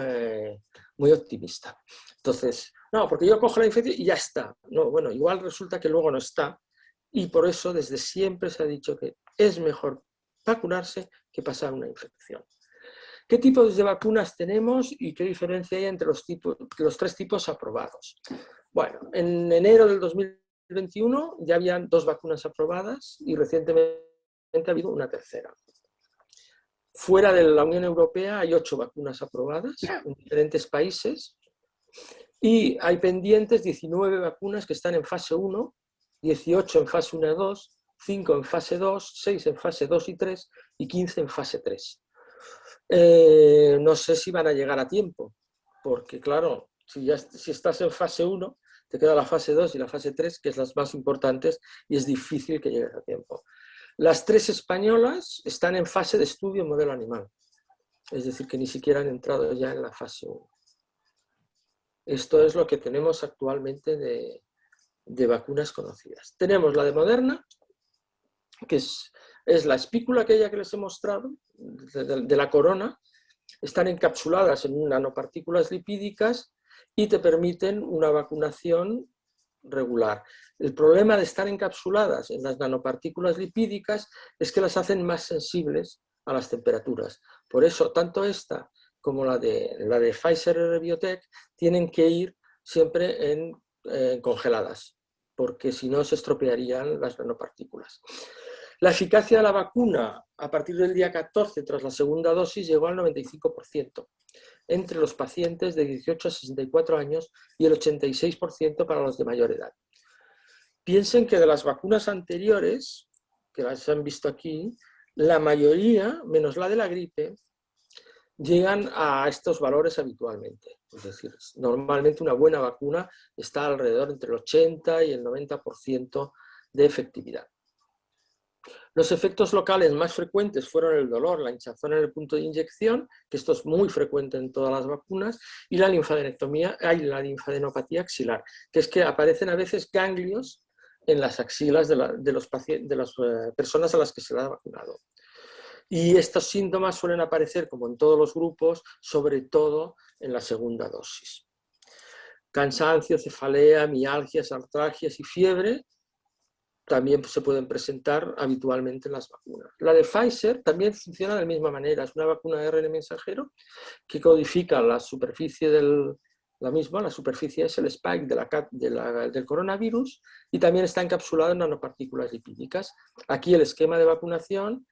muy optimista. Entonces, no, porque yo cojo la infección y ya está. No, bueno, igual resulta que luego no está. Y por eso desde siempre se ha dicho que es mejor vacunarse que pasar una infección. ¿Qué tipos de vacunas tenemos y qué diferencia hay entre los tres tipos aprobados? Bueno, en enero del 2021 ya habían 2 vacunas aprobadas y recientemente ha habido una tercera. Fuera de la Unión Europea hay 8 vacunas aprobadas en diferentes países y hay pendientes 19 vacunas que están en fase 1, 18 en fase 1 y 2, 5 en fase 2, 6 en fase 2 y 3 y 15 en fase 3. No sé si van a llegar a tiempo, porque claro, si estás en fase 1, te queda la fase 2 y la fase 3, que es las más importantes, y es difícil que llegues a tiempo. Las 3 españolas están en fase de estudio en modelo animal. Es decir, que ni siquiera han entrado ya en la fase 1. Esto es lo que tenemos actualmente de vacunas conocidas. Tenemos la de Moderna, que es la espícula aquella que les he mostrado, de la corona. Están encapsuladas en nanopartículas lipídicas y te permiten una vacunación regular. El problema de estar encapsuladas en las nanopartículas lipídicas es que las hacen más sensibles a las temperaturas. Por eso, tanto esta como la de Pfizer Biotech tienen que ir siempre congeladas, porque si no se estropearían las nanopartículas. La eficacia de la vacuna a partir del día 14 tras la segunda dosis llegó al 95% entre los pacientes de 18 a 64 años y el 86% para los de mayor edad. Piensen que de las vacunas anteriores, que las han visto aquí, la mayoría, menos la de la gripe, llegan a estos valores habitualmente. Es decir, normalmente una buena vacuna está alrededor entre el 80 y el 90% de efectividad. Los efectos locales más frecuentes fueron el dolor, la hinchazón en el punto de inyección, que esto es muy frecuente en todas las vacunas, y la linfadenectomía, la linfadenopatía axilar, que es que aparecen a veces ganglios en las axilas de las personas a las que se le ha vacunado. Y estos síntomas suelen aparecer, como en todos los grupos, sobre todo en la segunda dosis. Cansancio, cefalea, mialgias, artralgias y fiebre también se pueden presentar habitualmente en las vacunas. La de Pfizer también funciona de la misma manera. Es una vacuna de ARN mensajero que codifica la superficie la superficie es el spike del coronavirus y también está encapsulado en nanopartículas lipídicas. Aquí el esquema de vacunación,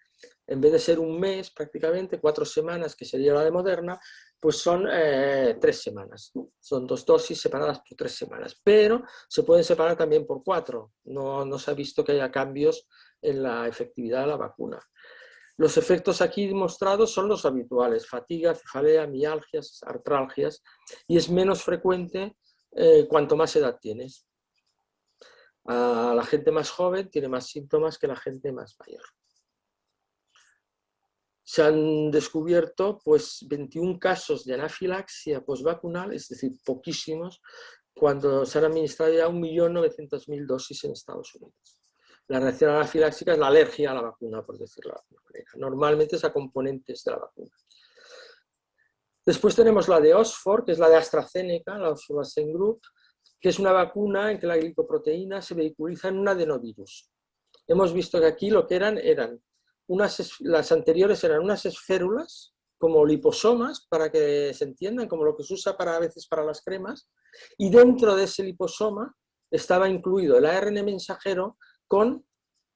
en vez de ser un mes prácticamente, 4 semanas, que sería la de Moderna, pues son 3 semanas. Son 2 dosis separadas por 3 semanas. Pero se pueden separar también por 4. No se ha visto que haya cambios en la efectividad de la vacuna. Los efectos aquí demostrados son los habituales: fatiga, cefalea, mialgias, artralgias, y es menos frecuente cuanto más edad tienes. La gente más joven tiene más síntomas que la gente más mayor. Se han descubierto pues, 21 casos de anafilaxia postvacunal, es decir, poquísimos, cuando se han administrado ya 1.900.000 dosis en Estados Unidos. La reacción anafiláctica es la alergia a la vacuna, por decirlo de alguna manera. Normalmente es a componentes de la vacuna. Después tenemos la de Oxford, que es la de AstraZeneca, la Oxford Vaccine Group, que es una vacuna en que la glicoproteína se vehiculiza en un adenovirus. Hemos visto que aquí lo que eran las anteriores eran unas esférulas, como liposomas, para que se entiendan, como lo que se usa a veces para las cremas, y dentro de ese liposoma estaba incluido el ARN mensajero con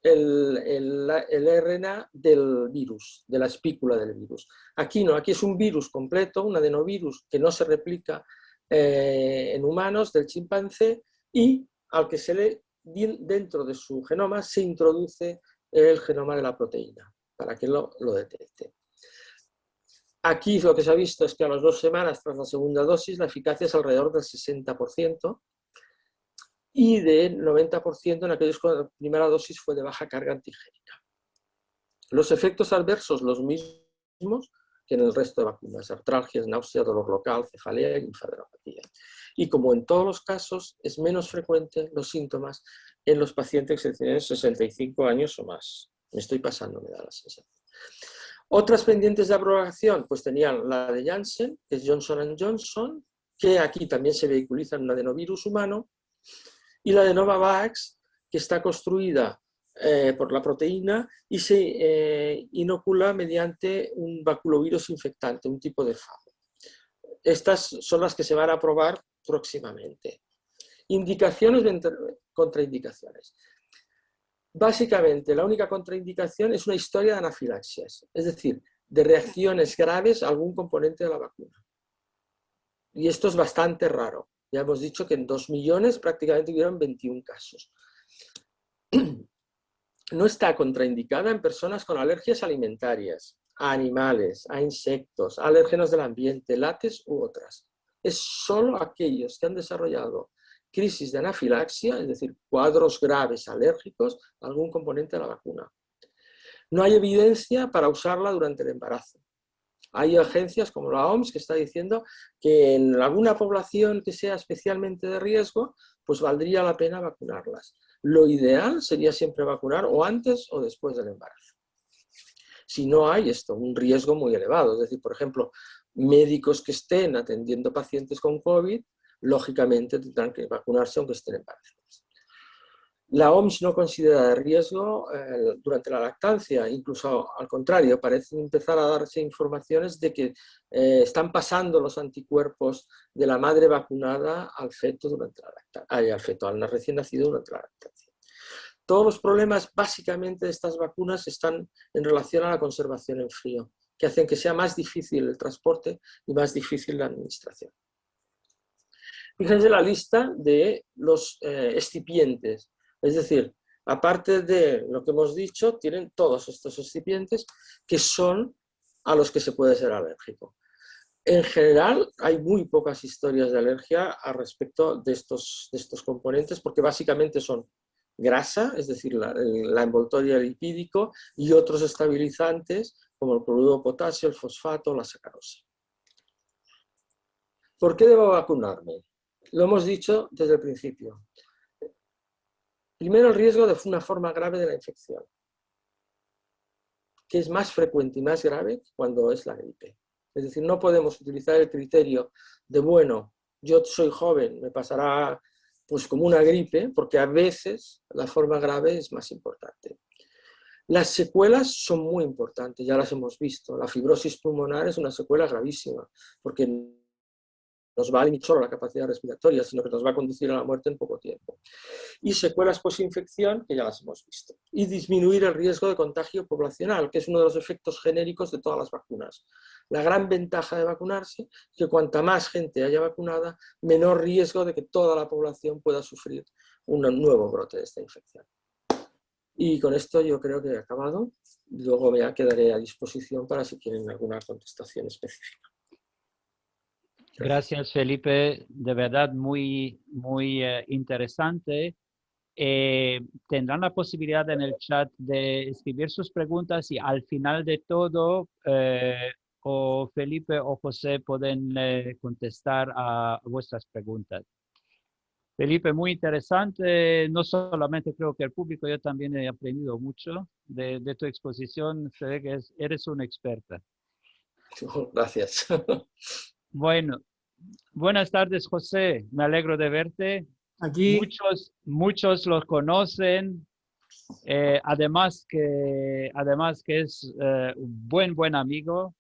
el RNA del virus, de la espícula del virus. Aquí no, aquí es un virus completo, un adenovirus que no se replica en humanos, del chimpancé, y al que dentro de su genoma se introduce el genoma de la proteína, para que lo detecte. Aquí lo que se ha visto es que a las 2 semanas tras la segunda dosis la eficacia es alrededor del 60% y del 90% en aquellos que la primera dosis fue de baja carga antigénica. Los efectos adversos los mismos que en el resto de vacunas: artralgias, náusea, dolor local, cefalea y linfadenopatía. Y como en todos los casos, es menos frecuente los síntomas en los pacientes que tienen 65 años o más. Me estoy pasando, me da la sensación. Otras pendientes de aprobación, pues tenían la de Janssen, que es Johnson & Johnson, que aquí también se vehiculiza en un adenovirus humano, y la de Novavax, que está construida por la proteína y se inocula mediante un baculovirus infectante, un tipo de fago. Estas son las que se van a aprobar próximamente. Indicaciones de contraindicaciones. Básicamente, la única contraindicación es una historia de anafilaxias, es decir, de reacciones graves a algún componente de la vacuna. Y esto es bastante raro. Ya hemos dicho que en 2 millones prácticamente hubieron 21 casos. No está contraindicada en personas con alergias alimentarias, a animales, a insectos, a alérgenos del ambiente, látex u otras. Es solo aquellos que han desarrollado crisis de anafilaxia, es decir, cuadros graves alérgicos a algún componente de la vacuna. No hay evidencia para usarla durante el embarazo. Hay agencias como la OMS que está diciendo que en alguna población que sea especialmente de riesgo, pues valdría la pena vacunarlas. Lo ideal sería siempre vacunar o antes o después del embarazo. Si no hay un riesgo muy elevado, es decir, por ejemplo, médicos que estén atendiendo pacientes con COVID, lógicamente tendrán que vacunarse aunque estén embarazados. La OMS no considera de riesgo durante la lactancia, incluso al contrario, parecen empezar a darse informaciones de que están pasando los anticuerpos de la madre vacunada al feto, al recién nacido durante la lactancia. Todos los problemas básicamente de estas vacunas están en relación a la conservación en frío, que hacen que sea más difícil el transporte y más difícil la administración. Fíjense la lista de los excipientes, es decir, aparte de lo que hemos dicho, tienen todos estos excipientes que son a los que se puede ser alérgico. En general, hay muy pocas historias de alergia al respecto de estos componentes, porque básicamente son grasa, es decir, la envoltoria lipídico, y otros estabilizantes como el cloruro de potasio, el fosfato, la sacarosa. ¿Por qué debo vacunarme? Lo hemos dicho desde el principio. Primero, el riesgo de una forma grave de la infección, que es más frecuente y más grave cuando es la gripe. Es decir, no podemos utilizar el criterio de, bueno, yo soy joven, me pasará pues como una gripe, porque a veces la forma grave es más importante. Las secuelas son muy importantes, ya las hemos visto. La fibrosis pulmonar es una secuela gravísima, porque nos va a limitar solo la capacidad respiratoria, sino que nos va a conducir a la muerte en poco tiempo. Y secuelas posinfección, que ya las hemos visto. Y disminuir el riesgo de contagio poblacional, que es uno de los efectos genéricos de todas las vacunas. La gran ventaja de vacunarse es que cuanta más gente haya vacunada, menor riesgo de que toda la población pueda sufrir un nuevo brote de esta infección. Y con esto yo creo que he acabado. Luego me quedaré a disposición para si tienen alguna contestación específica. Gracias, Felipe. De verdad, muy interesante. Tendrán la posibilidad en el chat de escribir sus preguntas y al final de todo, o Felipe o José pueden contestar a vuestras preguntas. Felipe, muy interesante. No solamente creo que el público, yo también he aprendido mucho de tu exposición. Se ve que eres una experta. Gracias. Bueno, buenas tardes, José. Me alegro de verte. Aquí. Muchos los conocen. Además que es un buen amigo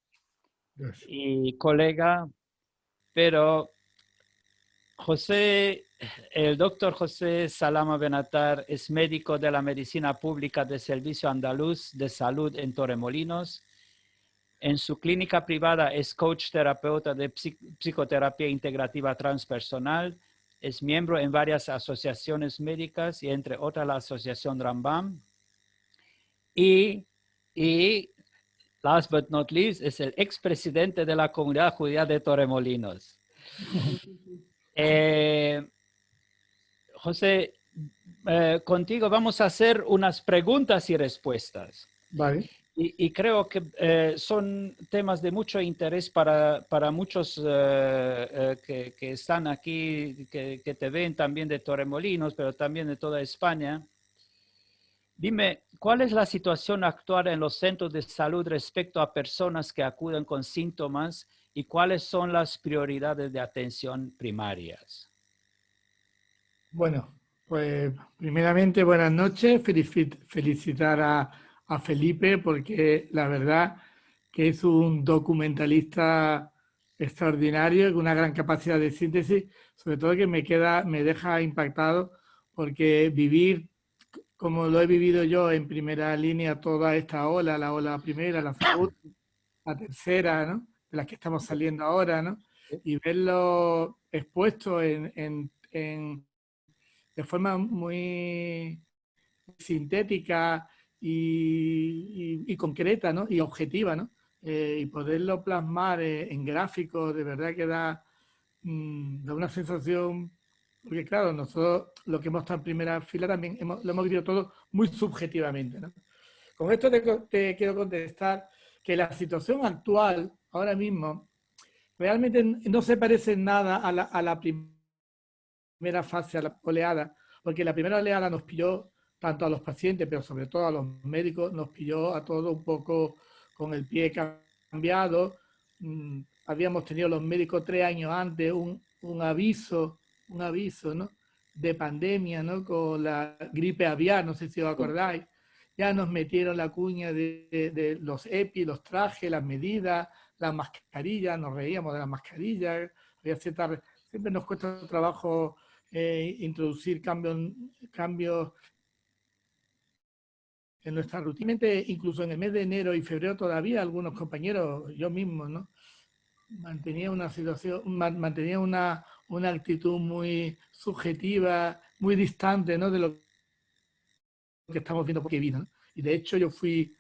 y colega, pero el doctor José Salama Benatar es médico de la Medicina Pública del Servicio Andaluz de Salud en Torremolinos. En su clínica privada es coach terapeuta de psicoterapia integrativa transpersonal. Es miembro en varias asociaciones médicas y entre otras la Asociación Rambam. Y last but not least, es el expresidente de la Comunidad Judía de Torremolinos. José, contigo vamos a hacer unas preguntas y respuestas. Vale. Y creo que son temas de mucho interés para muchos que están aquí, que te ven también de Torremolinos, pero también de toda España. Dime, ¿cuál es la situación actual en los centros de salud respecto a personas que acuden con síntomas y cuáles son las prioridades de atención primarias? Bueno, pues primeramente buenas noches, felicitar a Felipe porque la verdad que es un documentalista extraordinario, con una gran capacidad de síntesis, sobre todo que me deja impactado porque vivir como lo he vivido yo en primera línea toda esta ola, la ola primera, la segunda, la tercera, ¿no? De las que estamos saliendo ahora, ¿no? Y verlo expuesto de forma muy sintética y concreta, ¿no? Y objetiva, ¿no? Y poderlo plasmar en gráficos, de verdad que da una sensación, porque claro, nosotros lo que hemos estado en primera fila también lo hemos vivido todo muy subjetivamente, ¿no? Con esto te quiero contestar que la situación actual, ahora mismo, realmente no se parece en nada a la primera fase, a la oleada, porque la primera oleada nos pilló tanto a los pacientes, pero sobre todo a los médicos, nos pilló a todos un poco con el pie cambiado. Habíamos tenido los médicos 3 años antes un aviso, ¿no?, de pandemia, ¿no?, con la gripe aviar, no sé si os acordáis. Ya nos metieron la cuña de los EPI, los trajes, las medidas, las mascarillas, nos reíamos de las mascarillas. Siempre nos cuesta trabajo introducir cambios en nuestra rutina. Incluso en el mes de enero y febrero todavía algunos compañeros, yo mismo, ¿no?, mantenía una actitud muy subjetiva, muy distante, ¿no?, de lo que estamos viendo porque vino, ¿no? Y de hecho yo fui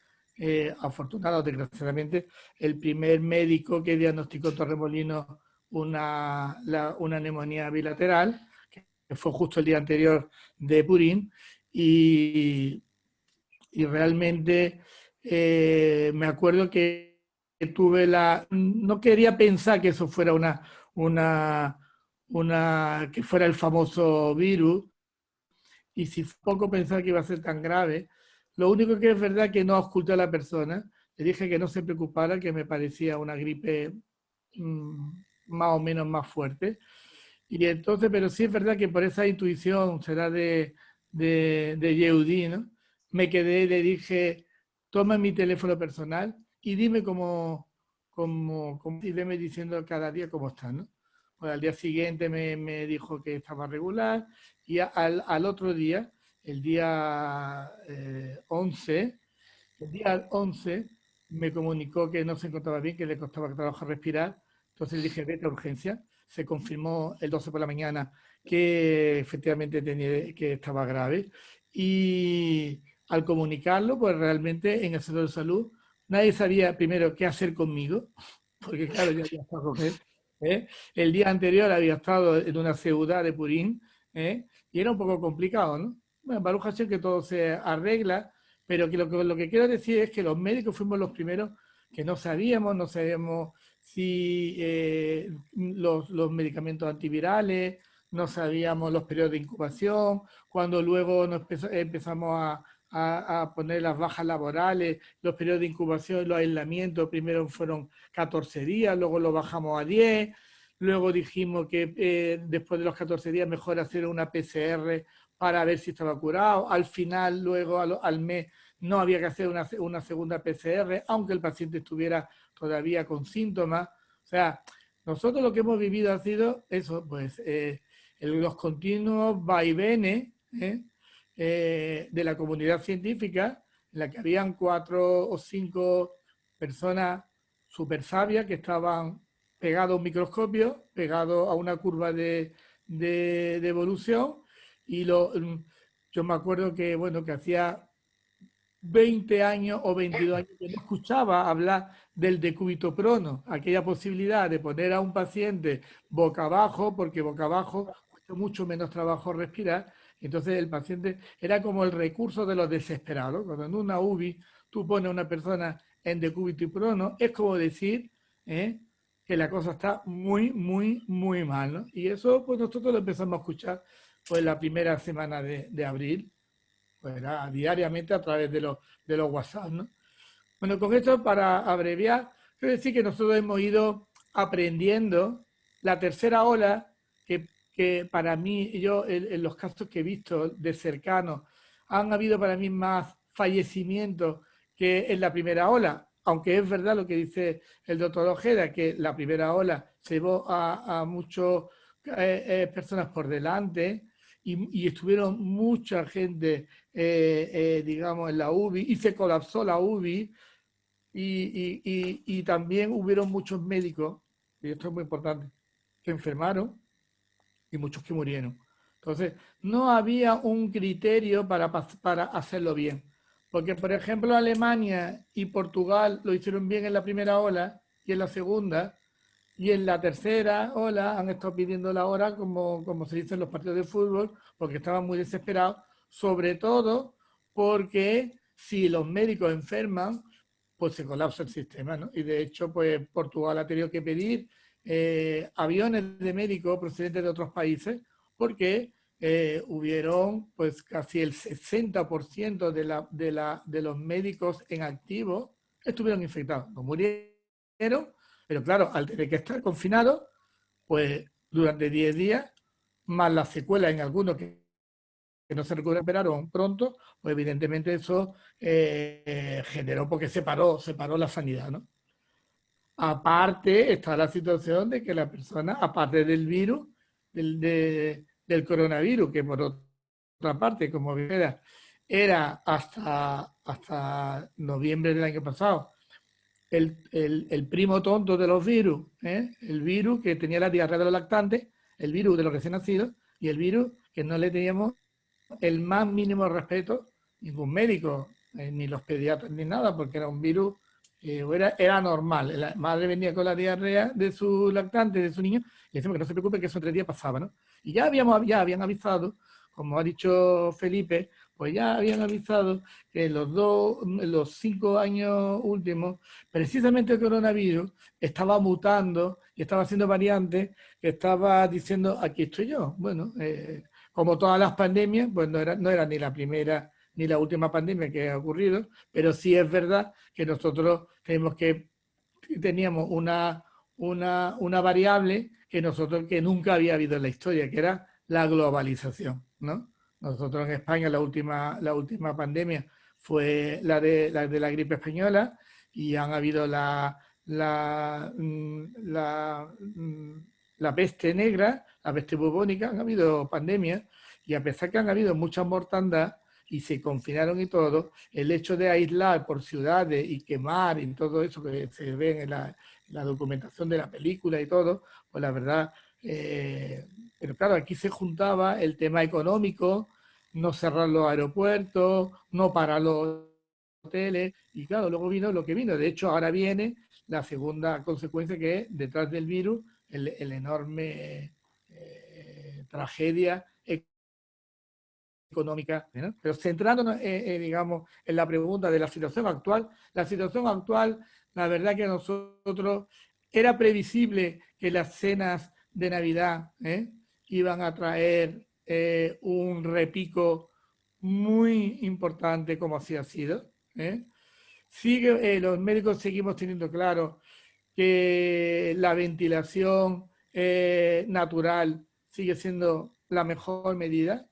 afortunado, desgraciadamente, el primer médico que diagnosticó Torremolinos una neumonía bilateral, que fue justo el día anterior de Purín, y realmente me acuerdo que tuve no quería pensar que eso fuera que fuera el famoso virus, y si poco pensaba que iba a ser tan grave. Lo único que es verdad que no oculté a la persona, le dije que no se preocupara, que me parecía una gripe más o menos más fuerte. Y entonces, pero sí es verdad que por esa intuición, será de Yehudi, ¿no?, me quedé y le dije, toma mi teléfono personal y dime y veme diciendo cada día cómo está, ¿no? Pues al día siguiente me dijo que estaba regular, y al otro día, el día 11, me comunicó que no se encontraba bien, que le costaba trabajo respirar. Entonces le dije, vete a urgencia. Se confirmó el 12 por la mañana que efectivamente que estaba grave. Y al comunicarlo, pues realmente en el centro de salud nadie sabía primero qué hacer conmigo, porque claro, yo había estado con él. El día anterior había estado en una ciudad de Purín, y era un poco complicado, ¿no? Bueno, Baruch Hashem, que todo se arregla, pero que lo que quiero decir es que los médicos fuimos los primeros que no sabíamos si los medicamentos antivirales, no sabíamos los periodos de incubación, cuando luego empezamos a poner las bajas laborales, los periodos de incubación, los aislamientos, primero fueron 14 días, luego lo bajamos a 10, luego dijimos que después de los 14 días mejor hacer una PCR para ver si estaba curado. Al final, luego al mes, no había que hacer una segunda PCR, aunque el paciente estuviera todavía con síntomas. O sea, nosotros lo que hemos vivido ha sido eso, pues los continuos vaivenes de la comunidad científica, en la que habían 4 o 5 personas súper sabias que estaban pegados a un microscopio, pegados a una curva de evolución, y yo me acuerdo que, bueno, que hacía 20 años o 22 años que no escuchaba hablar del decúbito prono, aquella posibilidad de poner a un paciente boca abajo, porque boca abajo cuesta mucho menos trabajo respirar. Entonces el paciente era como el recurso de los desesperados. Cuando en una UBI tú pones a una persona en decúbito y prono, es como decir que la cosa está muy, muy, muy mal, ¿no? Y eso pues nosotros lo empezamos a escuchar pues la primera semana de abril, pues era diariamente a través de los WhatsApp, ¿no? Bueno, con esto, para abreviar, quiero decir que nosotros hemos ido aprendiendo la tercera ola, que para mí, yo en los casos que he visto de cercano, han habido para mí más fallecimientos que en la primera ola, aunque es verdad lo que dice el doctor Ojeda, que la primera ola se llevó a muchas personas por delante, y estuvieron mucha gente, digamos, en la UBI, y se colapsó la UBI, y también hubieron muchos médicos, y esto es muy importante, que enfermaron y muchos que murieron. Entonces, no había un criterio para hacerlo bien. Porque, por ejemplo, Alemania y Portugal lo hicieron bien en la primera ola y en la segunda, y en la tercera ola han estado pidiendo la hora, como se dice en los partidos de fútbol, porque estaban muy desesperados, sobre todo porque si los médicos enferman, pues se colapsa el sistema, ¿no? Y de hecho, pues Portugal ha tenido que pedir aviones de médicos procedentes de otros países porque hubieron pues casi el 60% de los médicos en activo estuvieron infectados. No murieron, pero claro, al tener que estar confinados, pues durante 10 días, más las secuelas en algunos que no se recuperaron pronto, pues evidentemente eso generó, porque se paró la sanidad, ¿no? Aparte está la situación de que la persona, aparte del virus, del coronavirus, que por otra parte, como era hasta noviembre del año pasado, el primo tonto de los virus, el virus que tenía la diarrea de los lactantes, el virus de los recién nacidos y el virus que no le teníamos el más mínimo respeto, ningún médico, ni los pediatras, ni nada, porque era un virus, era normal. La madre venía con la diarrea de su lactante, de su niño, y decimos que no se preocupe, que eso en 3 días pasaba, ¿no? Y ya habían avisado, como ha dicho Felipe, pues ya habían avisado que los 5 años últimos, precisamente el coronavirus estaba mutando y estaba haciendo variantes, que estaba diciendo, aquí estoy yo. Bueno, como todas las pandemias, pues no era ni la primera ni la última pandemia que ha ocurrido, pero sí es verdad que nosotros teníamos una variable que nunca había habido en la historia, que era la globalización, ¿no? Nosotros en España la última pandemia fue la de la gripe española y han habido la peste negra, la peste bubónica, han habido pandemias y a pesar que han habido mucha mortandad y se confinaron y todo, el hecho de aislar por ciudades y quemar y todo eso que se ve en la documentación de la película y todo, pues la verdad, pero claro, aquí se juntaba el tema económico, no cerrar los aeropuertos, no parar los hoteles, y claro, luego vino lo que vino. De hecho, ahora viene la segunda consecuencia, que es, detrás del virus, el enorme tragedia económica, ¿no? Pero centrándonos, digamos, en la pregunta de la situación actual, la verdad que nosotros era previsible que las cenas de Navidad iban a traer un repico muy importante como así ha sido. Los médicos seguimos teniendo claro que la ventilación natural sigue siendo la mejor medida,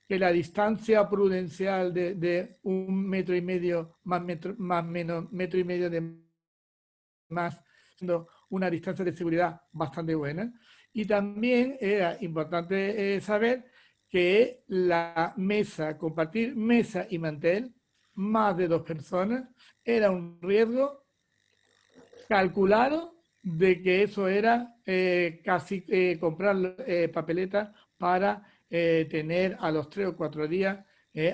que la distancia prudencial de 1,5 metros metro y medio de más, siendo una distancia de seguridad bastante buena. Y también era importante saber que compartir mesa y mantel, más de 2 personas, era un riesgo calculado de que eso era casi comprar papeletas para tener a los 3 o 4 días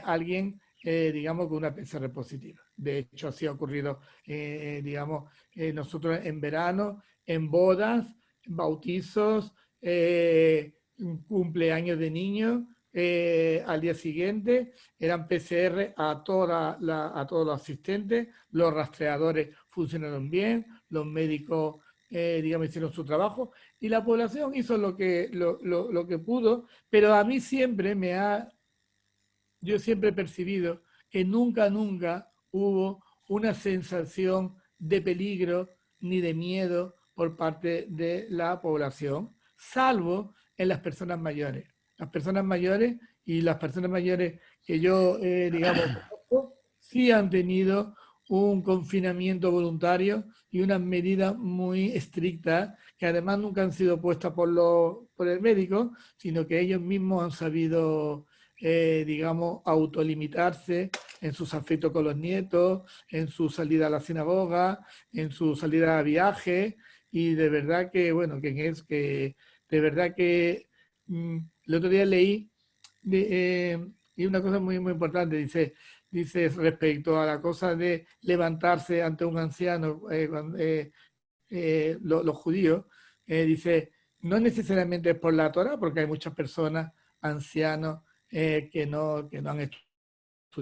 alguien, digamos, con una PCR positiva. De hecho, así ha ocurrido, digamos, nosotros en verano, en bodas, bautizos, cumpleaños de niños, al día siguiente eran PCR a todos los asistentes, los rastreadores funcionaron bien, los médicos, digamos, hicieron su trabajo y la población hizo lo que pudo, pero a mí yo siempre he percibido que nunca hubo una sensación de peligro ni de miedo por parte de la población, salvo en las personas mayores. Las personas mayores y las personas mayores que yo, digamos, conozco, sí han tenido un confinamiento voluntario y unas medidas muy estrictas que además nunca han sido puestas por el médico, sino que ellos mismos han sabido, digamos, autolimitarse en sus afectos con los nietos, en su salida a la sinagoga, en su salida a viaje, y de verdad que, bueno, de verdad que el otro día leí y una cosa muy, muy importante, dice respecto a la cosa de levantarse ante un anciano, los judíos, dice, no necesariamente es por la Torah, porque hay muchas personas, ancianos, que no han hecho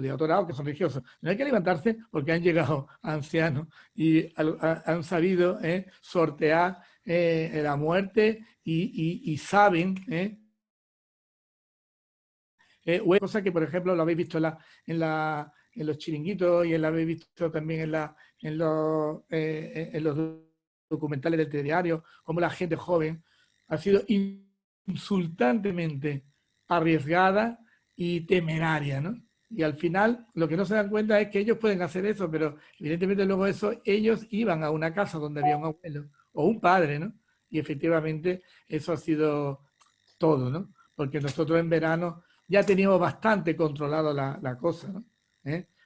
de doctorado, que son religiosos. No hay que levantarse porque han llegado ancianos y han sabido sortear la muerte y saben, cosa que, por ejemplo, lo habéis visto en los chiringuitos y lo habéis visto también en los documentales del telediario, como la gente joven ha sido insultantemente arriesgada y temeraria, ¿no? Y al final lo que no se dan cuenta es que ellos pueden hacer eso, pero evidentemente luego ellos iban a una casa donde había un abuelo o un padre, ¿no? Y efectivamente eso ha sido todo, ¿no? Porque nosotros en verano ya teníamos bastante controlado la cosa, ¿no?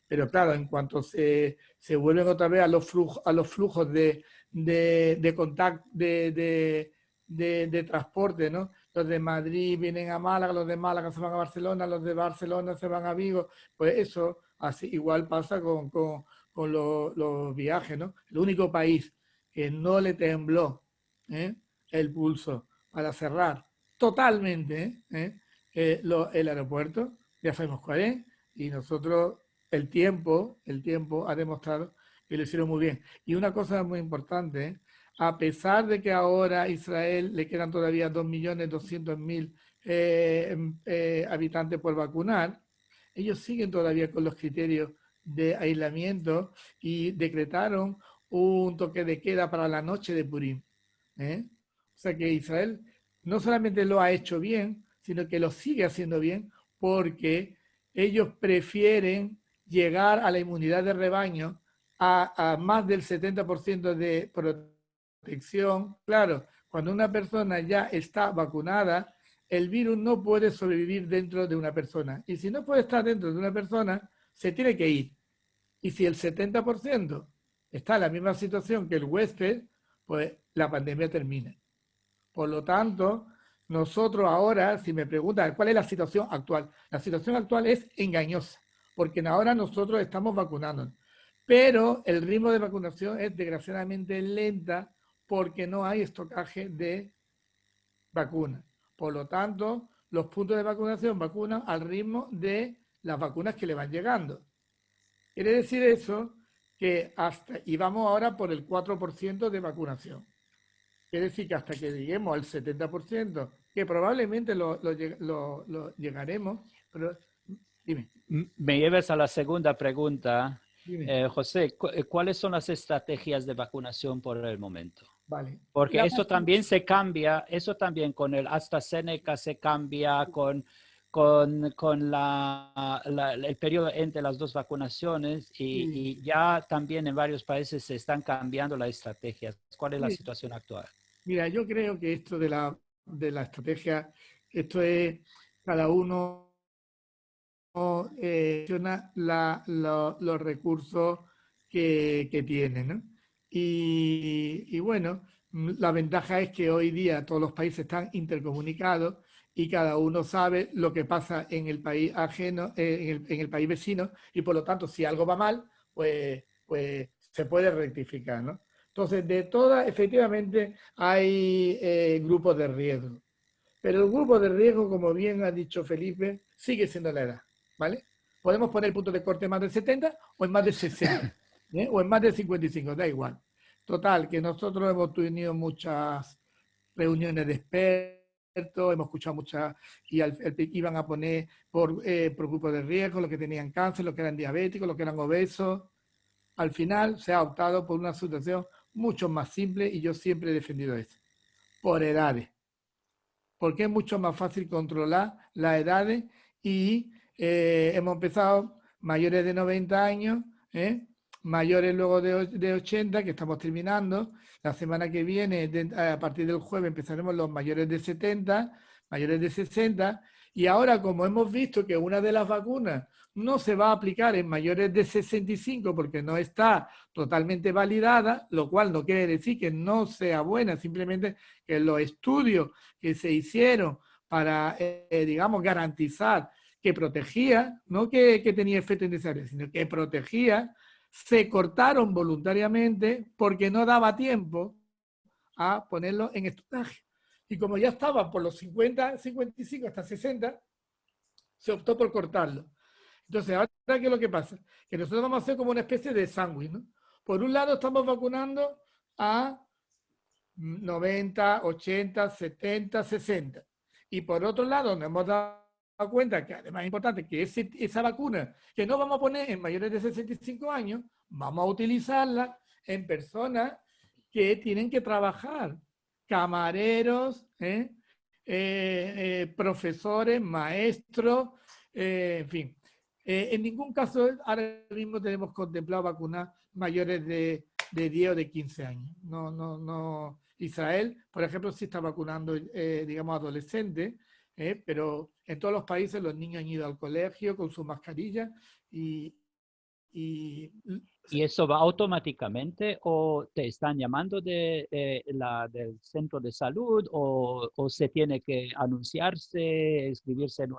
Pero claro, en cuanto se vuelven otra vez a los flujos de contacto, de transporte, ¿no? Los de Madrid vienen a Málaga, los de Málaga se van a Barcelona, los de Barcelona se van a Vigo, pues eso así igual pasa con los viajes, ¿no? El único país que no le tembló el pulso para cerrar totalmente el aeropuerto, ya sabemos cuál es, y nosotros el tiempo ha demostrado que lo hicieron muy bien. Y una cosa muy importante, a pesar de que ahora a Israel le quedan todavía 2.200.000 habitantes por vacunar, ellos siguen todavía con los criterios de aislamiento y decretaron un toque de queda para la noche de Purim. O sea que Israel no solamente lo ha hecho bien, sino que lo sigue haciendo bien porque ellos prefieren llegar a la inmunidad de rebaño a más del 70% de protección. Claro, cuando una persona ya está vacunada, el virus no puede sobrevivir dentro de una persona. Y si no puede estar dentro de una persona, se tiene que ir. Y si el 70% está en la misma situación que el huésped, pues la pandemia termina. Por lo tanto, nosotros ahora, si me preguntan cuál es la situación actual es engañosa, porque ahora nosotros estamos vacunando. Pero el ritmo de vacunación es desgraciadamente lenta porque no hay estocaje de vacunas. Por lo tanto, los puntos de vacunación vacunan al ritmo de las vacunas que le van llegando. Quiere decir eso que y vamos ahora por el 4% de vacunación. Quiere decir que hasta que lleguemos al 70%, que probablemente lo llegaremos, pero dime. Me llevas a la segunda pregunta. Dime. José, ¿cuáles son las estrategias de vacunación por el momento? Vale. Porque eso también se cambia, eso también con el AstraZeneca se cambia, con el periodo entre las dos vacunaciones y ya también en varios países se están cambiando las estrategias. ¿Cuál es la situación actual? Mira, yo creo que esto de la estrategia, esto es cada uno gestiona los recursos que tiene, ¿no? Y bueno, la ventaja es que hoy día todos los países están intercomunicados y cada uno sabe lo que pasa en el país ajeno, en el país vecino, y por lo tanto, si algo va mal, pues se puede rectificar, ¿no? Entonces, de todas, efectivamente, hay grupos de riesgo. Pero el grupo de riesgo, como bien ha dicho Felipe, sigue siendo la edad, ¿vale? Podemos poner puntos de corte más de 70 o en más de 60, o en más de 55, da igual. Total, que nosotros hemos tenido muchas reuniones de expertos, hemos escuchado muchas, y iban a poner por grupos de riesgo, los que tenían cáncer, los que eran diabéticos, los que eran obesos. Al final se ha optado por una situación mucho más simple y yo siempre he defendido eso, por edades. Porque es mucho más fácil controlar las edades y hemos empezado mayores de 90 años, mayores luego de 80, que estamos terminando. La semana que viene, a partir del jueves, empezaremos los mayores de 70, mayores de 60, y ahora como hemos visto que una de las vacunas no se va a aplicar en mayores de 65 porque no está totalmente validada, lo cual no quiere decir que no sea buena, simplemente que los estudios que se hicieron para, digamos, garantizar que protegía, no que tenía efecto innecesario, sino que protegía, se cortaron voluntariamente porque no daba tiempo a ponerlo en estudiaje. Y como ya estaban por los 50, 55 hasta 60, se optó por cortarlo. Entonces, ahora, ¿qué es lo que pasa? Que nosotros vamos a hacer como una especie de sándwich, ¿no? Por un lado, estamos vacunando a 90, 80, 70, 60. Y por otro lado, nos hemos dado cuenta que además es importante que esa vacuna que no vamos a poner en mayores de 65 años, vamos a utilizarla en personas que tienen que trabajar, camareros, profesores, maestros, en fin. En ningún caso ahora mismo tenemos contemplado vacunar mayores de 10 o de 15 años. No. Israel, por ejemplo, sí está vacunando, digamos, adolescentes, pero en todos los países los niños han ido al colegio con su mascarilla y ¿Y eso va automáticamente o te están llamando del centro de salud o se tiene que anunciarse, inscribirse en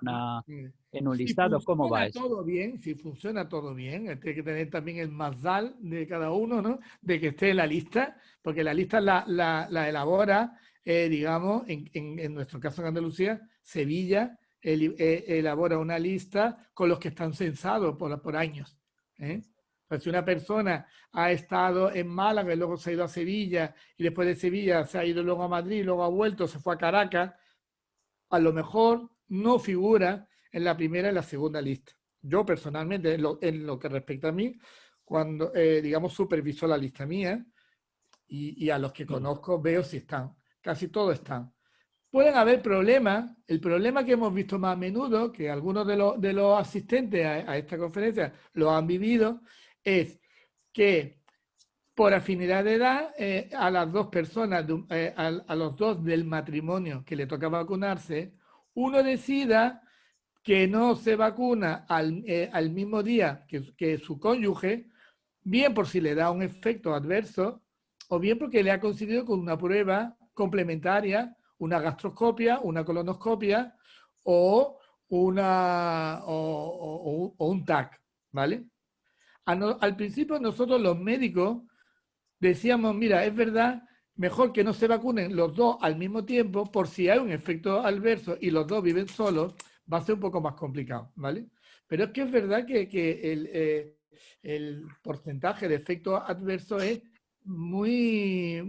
un si listado? ¿Cómo va funciona eso? todo bien, si funciona todo bien, tiene que tener también el mazal de cada uno, ¿no? De que esté en la lista, porque la lista la elabora, digamos, en nuestro caso en Andalucía, Sevilla elabora una lista con los que están censados por años. Pues si una persona ha estado en Málaga y luego se ha ido a Sevilla y después de Sevilla se ha ido luego a Madrid, luego ha vuelto, se fue a Caracas, a lo mejor no figura en la primera y la segunda lista. Yo personalmente, en lo que respecta a mí, cuando, digamos, superviso la lista mía y a los que conozco veo si están. Casi todos están. Pueden haber problemas. El problema que hemos visto más a menudo, que algunos de los asistentes a esta conferencia lo han vivido, es que por afinidad de edad, a las dos personas, a los dos del matrimonio que le toca vacunarse, uno decida que no se vacuna al mismo día que su cónyuge, bien por si le da un efecto adverso, o bien porque le ha coincidido con una prueba complementaria, una gastroscopia, una colonoscopia o un TAC, ¿vale? Al principio nosotros los médicos decíamos, mira, es verdad, mejor que no se vacunen los dos al mismo tiempo, por si hay un efecto adverso y los dos viven solos, va a ser un poco más complicado, ¿vale? Pero es que es verdad que el porcentaje de efectos adversos es muy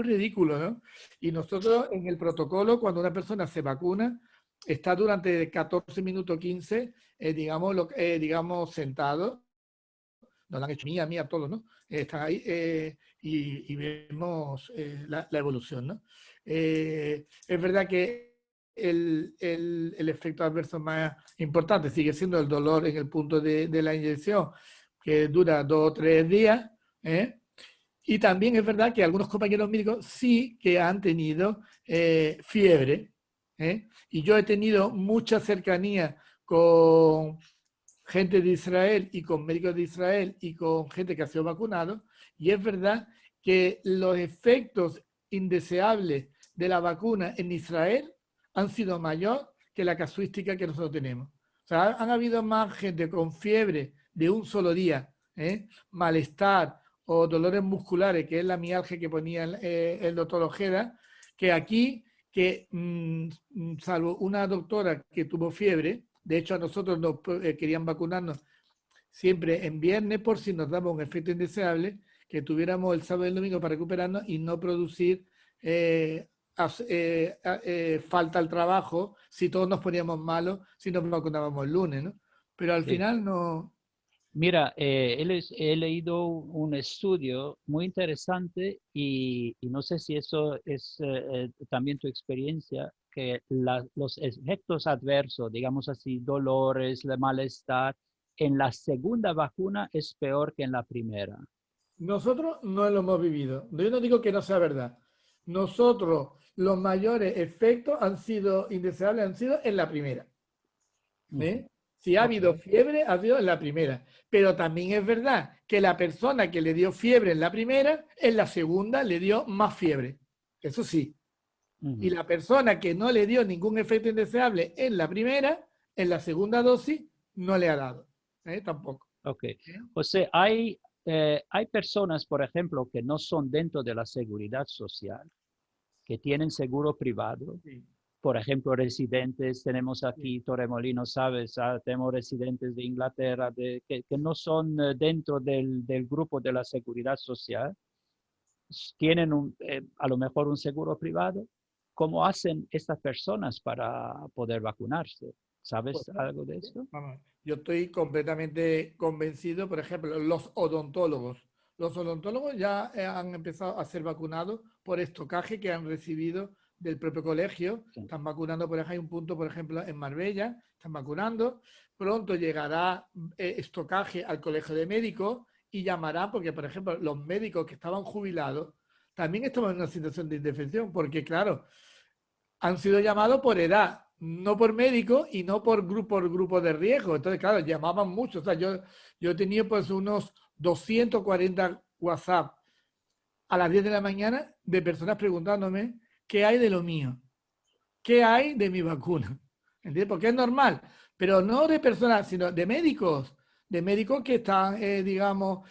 ridículo, ¿no? Y nosotros en el protocolo, cuando una persona se vacuna, está durante 14 minutos 15, digamos, sentado. Nos la han hecho mía, todos, ¿no? Están ahí y vemos la evolución, ¿no? Es verdad que el efecto adverso más importante sigue siendo el dolor en el punto de la inyección, que dura 2 o 3 días, ¿eh? Y también es verdad que algunos compañeros médicos sí que han tenido fiebre, ¿eh? Y yo he tenido mucha cercanía con gente de Israel y con médicos de Israel y con gente que ha sido vacunado, y es verdad que los efectos indeseables de la vacuna en Israel han sido mayor que la casuística que nosotros tenemos. O sea, han habido más gente con fiebre de un solo día, malestar o dolores musculares, que es la mialgia que ponía el doctor Ojeda, que aquí, que salvo una doctora que tuvo fiebre. De hecho, a nosotros nos querían vacunarnos siempre en viernes por si nos daba un efecto indeseable, que tuviéramos el sábado y el domingo para recuperarnos y no producir falta al trabajo si todos nos poníamos malos, si nos vacunábamos el lunes, ¿no? Pero al final no... Mira, he leído un estudio muy interesante y no sé si eso es también tu experiencia, que los efectos adversos, digamos así, dolores, malestar, en la segunda vacuna es peor que en la primera. Nosotros no lo hemos vivido. Yo no digo que no sea verdad. Nosotros, los mayores efectos indeseables han sido en la primera. Si ha habido fiebre, ha sido en la primera. Pero también es verdad que la persona que le dio fiebre en la primera, en la segunda le dio más fiebre. Eso sí. Y la persona que no le dio ningún efecto indeseable en la primera, en la segunda dosis, no le ha dado. Tampoco. Ok. O sea, hay personas, por ejemplo, que no son dentro de la seguridad social, que tienen seguro privado. Sí. por ejemplo, residentes, tenemos aquí Torremolinos, ¿sabes? Tenemos residentes de Inglaterra que no son dentro del grupo de la seguridad social, tienen a lo mejor un seguro privado. ¿Cómo hacen estas personas para poder vacunarse? ¿Sabes Pues, algo de esto? vamos, yo estoy completamente convencido, por ejemplo, los odontólogos. Los odontólogos ya han empezado a ser vacunados por estocaje que han recibido del propio colegio. Sí. Están vacunando, por ejemplo, hay un punto, por ejemplo, en Marbella, están vacunando. Pronto llegará estocaje al colegio de médicos y llamará, porque, por ejemplo, los médicos que estaban jubilados también estaban en una situación de indefensión, porque, claro, han sido llamados por edad, no por médico y no por grupo de riesgo. Entonces, claro, llamaban mucho. O sea, yo he tenido pues unos 240 WhatsApp a las 10 de la mañana de personas preguntándome qué hay de lo mío, qué hay de mi vacuna. ¿Entiendes? Porque es normal, pero no de personas, sino de médicos que están, digamos,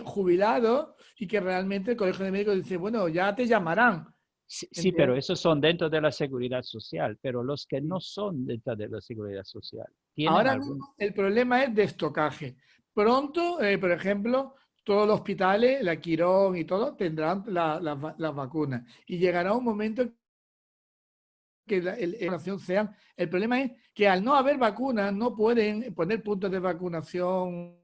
jubilados y que realmente el colegio de médicos dice, bueno, ya te llamarán. Sí, pero esos son dentro de la seguridad social, pero los que no son dentro de la seguridad social. Ahora mismo el problema es de estocaje. Pronto, por ejemplo, todos los hospitales, la Quirón y todo, tendrán las vacunas. Y llegará un momento que la vacunación sean. El problema es que al no haber vacunas no pueden poner puntos de vacunación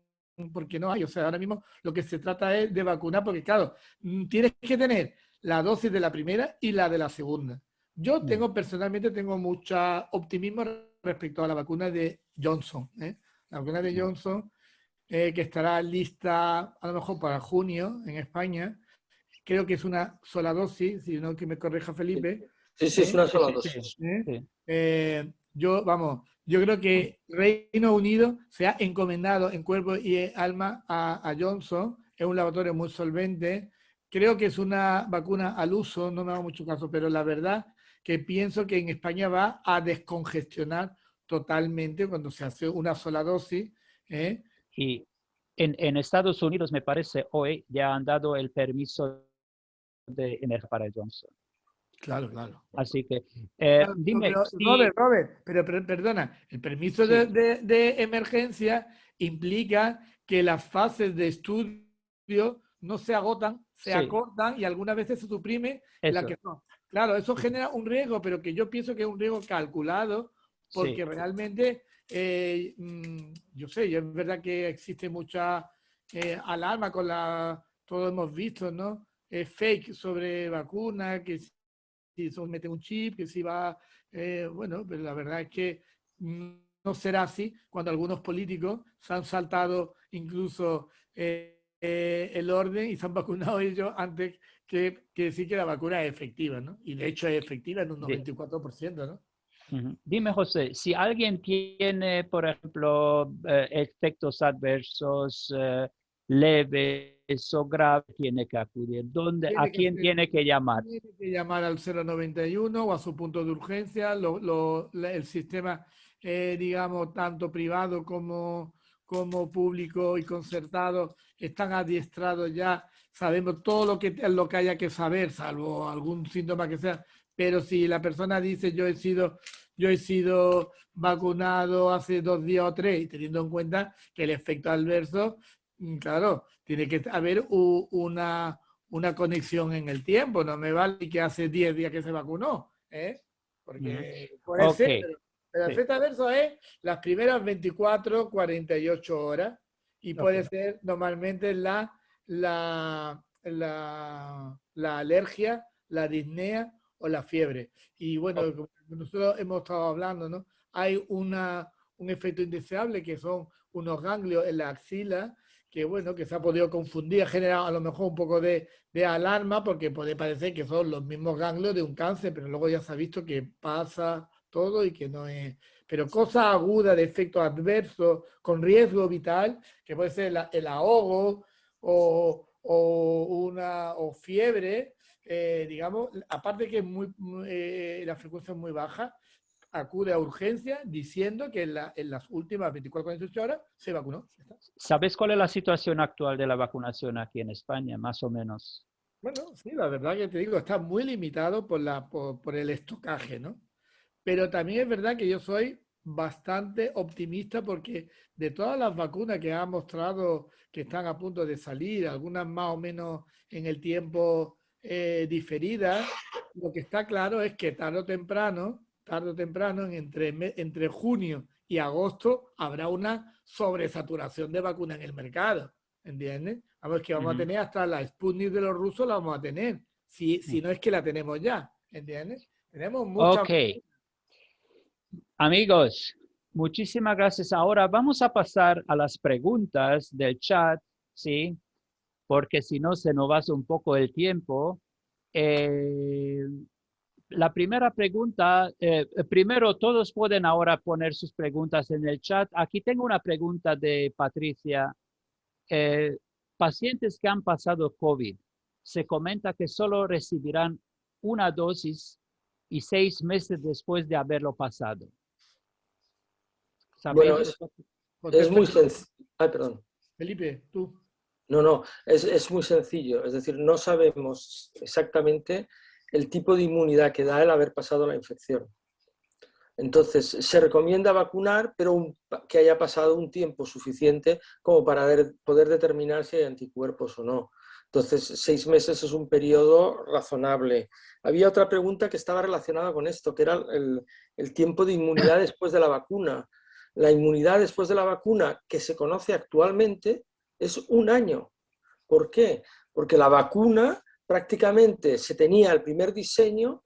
porque no hay. O sea, ahora mismo lo que se trata es de vacunar porque, claro, tienes que tener la dosis de la primera y la de la segunda. Yo personalmente tengo mucho optimismo respecto a la vacuna de Johnson. La vacuna de Johnson, que estará lista a lo mejor para junio en España. Creo que es una sola dosis, si no que me corrija Felipe. Sí, es una sola dosis. Yo creo que Reino Unido se ha encomendado en cuerpo y alma a Johnson. Es un laboratorio muy solvente. Creo que es una vacuna al uso, no me hago mucho caso, pero la verdad que pienso que en España va a descongestionar totalmente cuando se hace una sola dosis. Y en Estados Unidos, me parece, hoy ya han dado el permiso de emergencia para Johnson. Claro, claro. Así que, claro, dime. Robert, pero perdona, el permiso de emergencia implica que las fases de estudio no se agotan, se acortan y algunas veces se suprime la que no. Claro, eso genera un riesgo, pero que yo pienso que es un riesgo calculado porque realmente, yo sé, es verdad que existe mucha alarma con todos hemos visto, ¿no? Fake sobre vacunas, que si somete un chip, que si va, bueno, pero la verdad es que no será así cuando algunos políticos se han saltado incluso el orden y se han vacunado ellos antes que decir que la vacuna es efectiva, ¿no? Y de hecho es efectiva en un 94%, ¿no? Dime, José, si alguien tiene, por ejemplo, efectos adversos leves o graves, tiene que acudir. ¿A quién tiene que llamar? Tiene que llamar al 091 o a su punto de urgencia. El sistema, digamos, tanto privado como público y concertado, están adiestrados ya. Sabemos todo lo que haya que saber, salvo algún síntoma que sea. Pero si la persona dice yo he sido vacunado hace 2 días o 3, y teniendo en cuenta que el efecto adverso, claro, tiene que haber una conexión en el tiempo. No me vale que hace 10 días que se vacunó, porque puede ser, pero el efecto adverso es las primeras 24, 48 horas y puede ser normalmente la alergia, la disnea o la fiebre. Y bueno, como nosotros hemos estado hablando, ¿no? Hay un efecto indeseable que son unos ganglios en la axila que, bueno, que se ha podido confundir, ha generado a lo mejor un poco de alarma porque puede parecer que son los mismos ganglios de un cáncer, pero luego ya se ha visto que pasa todo y que no es... Pero cosas agudas de efectos adversos con riesgo vital, que puede ser el ahogo o fiebre, digamos, aparte que la frecuencia es muy baja, acude a urgencia diciendo que en las últimas 24-48 horas se vacunó. ¿Sabes cuál es la situación actual de la vacunación aquí en España, más o menos? Bueno, sí, la verdad que te digo, está muy limitado por el estocaje, ¿no? pero también es verdad que yo soy bastante optimista porque de todas las vacunas que han mostrado que están a punto de salir, algunas más o menos en el tiempo diferidas, lo que está claro es que tarde o temprano, entre junio y agosto, habrá una sobresaturación de vacunas en el mercado, ¿entiendes? Vamos, que vamos a tener hasta la Sputnik de los rusos, la vamos a tener, si no es que la tenemos ya, ¿entiendes? Tenemos muchas... Ok, amigos, muchísimas gracias. Ahora vamos a pasar a las preguntas del chat, ¿sí? Porque si no se nos va un poco el tiempo. La primera pregunta, primero todos pueden ahora poner sus preguntas en el chat. Aquí tengo una pregunta de Patricia. Pacientes que han pasado COVID, se comenta que solo recibirán una dosis y 6 meses después de haberlo pasado. ¿Sabéis? Bueno, es muy sencillo. Ay, perdón. Felipe, tú. No, es muy sencillo. Es decir, no sabemos exactamente el tipo de inmunidad que da el haber pasado la infección. Entonces, se recomienda vacunar, pero que haya pasado un tiempo suficiente como para poder determinar si hay anticuerpos o no. Entonces, 6 meses es un periodo razonable. Había otra pregunta que estaba relacionada con esto, que era el tiempo de inmunidad después de la vacuna. La inmunidad después de la vacuna que se conoce actualmente es 1 año. ¿Por qué? Porque la vacuna prácticamente se tenía el primer diseño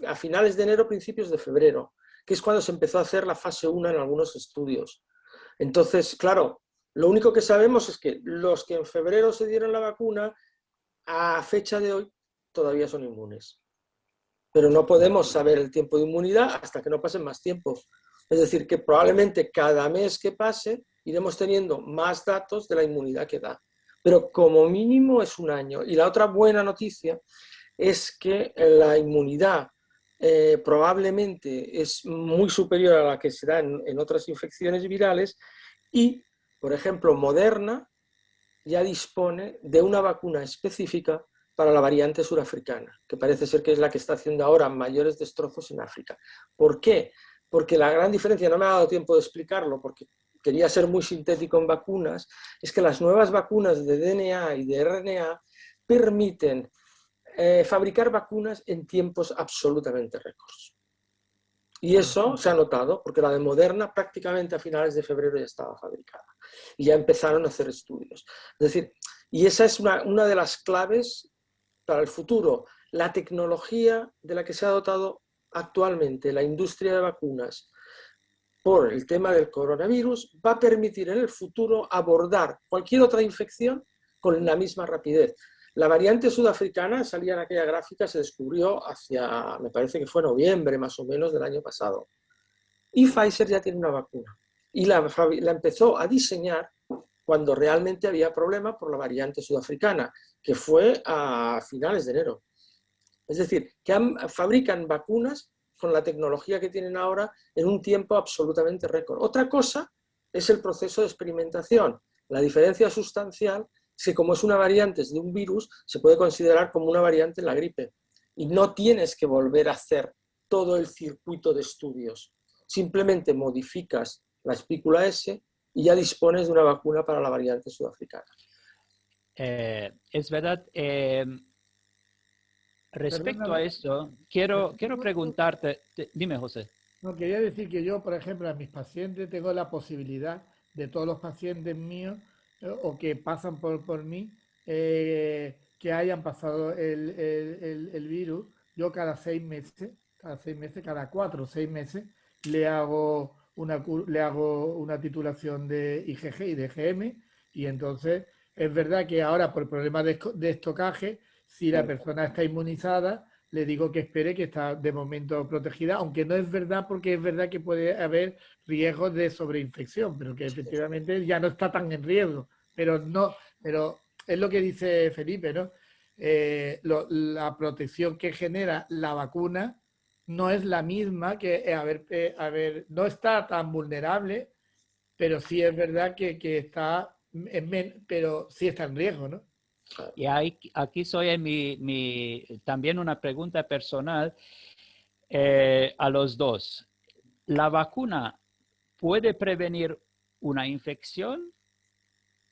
a finales de enero, principios de febrero, que es cuando se empezó a hacer la fase 1 en algunos estudios. Entonces, claro, lo único que sabemos es que los que en febrero se dieron la vacuna, a fecha de hoy, todavía son inmunes. Pero no podemos saber el tiempo de inmunidad hasta que no pasen más tiempo. Es decir, que probablemente cada mes que pase iremos teniendo más datos de la inmunidad que da. Pero como mínimo es 1 año. Y la otra buena noticia es que la inmunidad probablemente es muy superior a la que se da en otras infecciones virales y, por ejemplo, Moderna ya dispone de una vacuna específica para la variante surafricana, que parece ser que es la que está haciendo ahora mayores destrozos en África. ¿Por qué? Porque la gran diferencia, no me ha dado tiempo de explicarlo, porque quería ser muy sintético en vacunas, es que las nuevas vacunas de DNA y de RNA permiten fabricar vacunas en tiempos absolutamente récords. Y eso se ha notado, porque la de Moderna prácticamente a finales de febrero ya estaba fabricada. Y ya empezaron a hacer estudios. Es decir, y esa es una de las claves para el futuro. La tecnología de la que se ha dotado actualmente la industria de vacunas por el tema del coronavirus va a permitir en el futuro abordar cualquier otra infección con la misma rapidez. La variante sudafricana, salía en aquella gráfica, se descubrió hacia, me parece que fue noviembre más o menos del año pasado. Y Pfizer ya tiene una vacuna. Y la empezó a diseñar cuando realmente había problema por la variante sudafricana, que fue a finales de enero. Es decir, que fabrican vacunas con la tecnología que tienen ahora en un tiempo absolutamente récord. Otra cosa es el proceso de experimentación. La diferencia sustancial es que como es una variante de un virus, se puede considerar como una variante en la gripe. Y no tienes que volver a hacer todo el circuito de estudios. Simplemente modificas la espícula S y ya dispones de una vacuna para la variante sudafricana. Es verdad. Respecto a esto, quiero preguntarte, dime José. No, quería decir que yo, por ejemplo, a mis pacientes tengo la posibilidad de todos los pacientes míos o que pasan por mí, que hayan pasado el virus, yo cada 6 meses, cada 4 o 6 meses, le hago una titulación de IgG y de IgM y entonces es verdad que ahora por problemas de estocaje, si la persona está inmunizada, le digo que espere, que está de momento protegida, aunque no es verdad, porque es verdad que puede haber riesgos de sobreinfección, pero que efectivamente ya no está tan en riesgo. Pero es lo que dice Felipe, ¿no? La protección que genera la vacuna no es la misma que no está tan vulnerable, pero sí es verdad que está pero sí está en riesgo, ¿no? Y aquí soy en también una pregunta personal. a los dos. ¿La vacuna puede prevenir una infección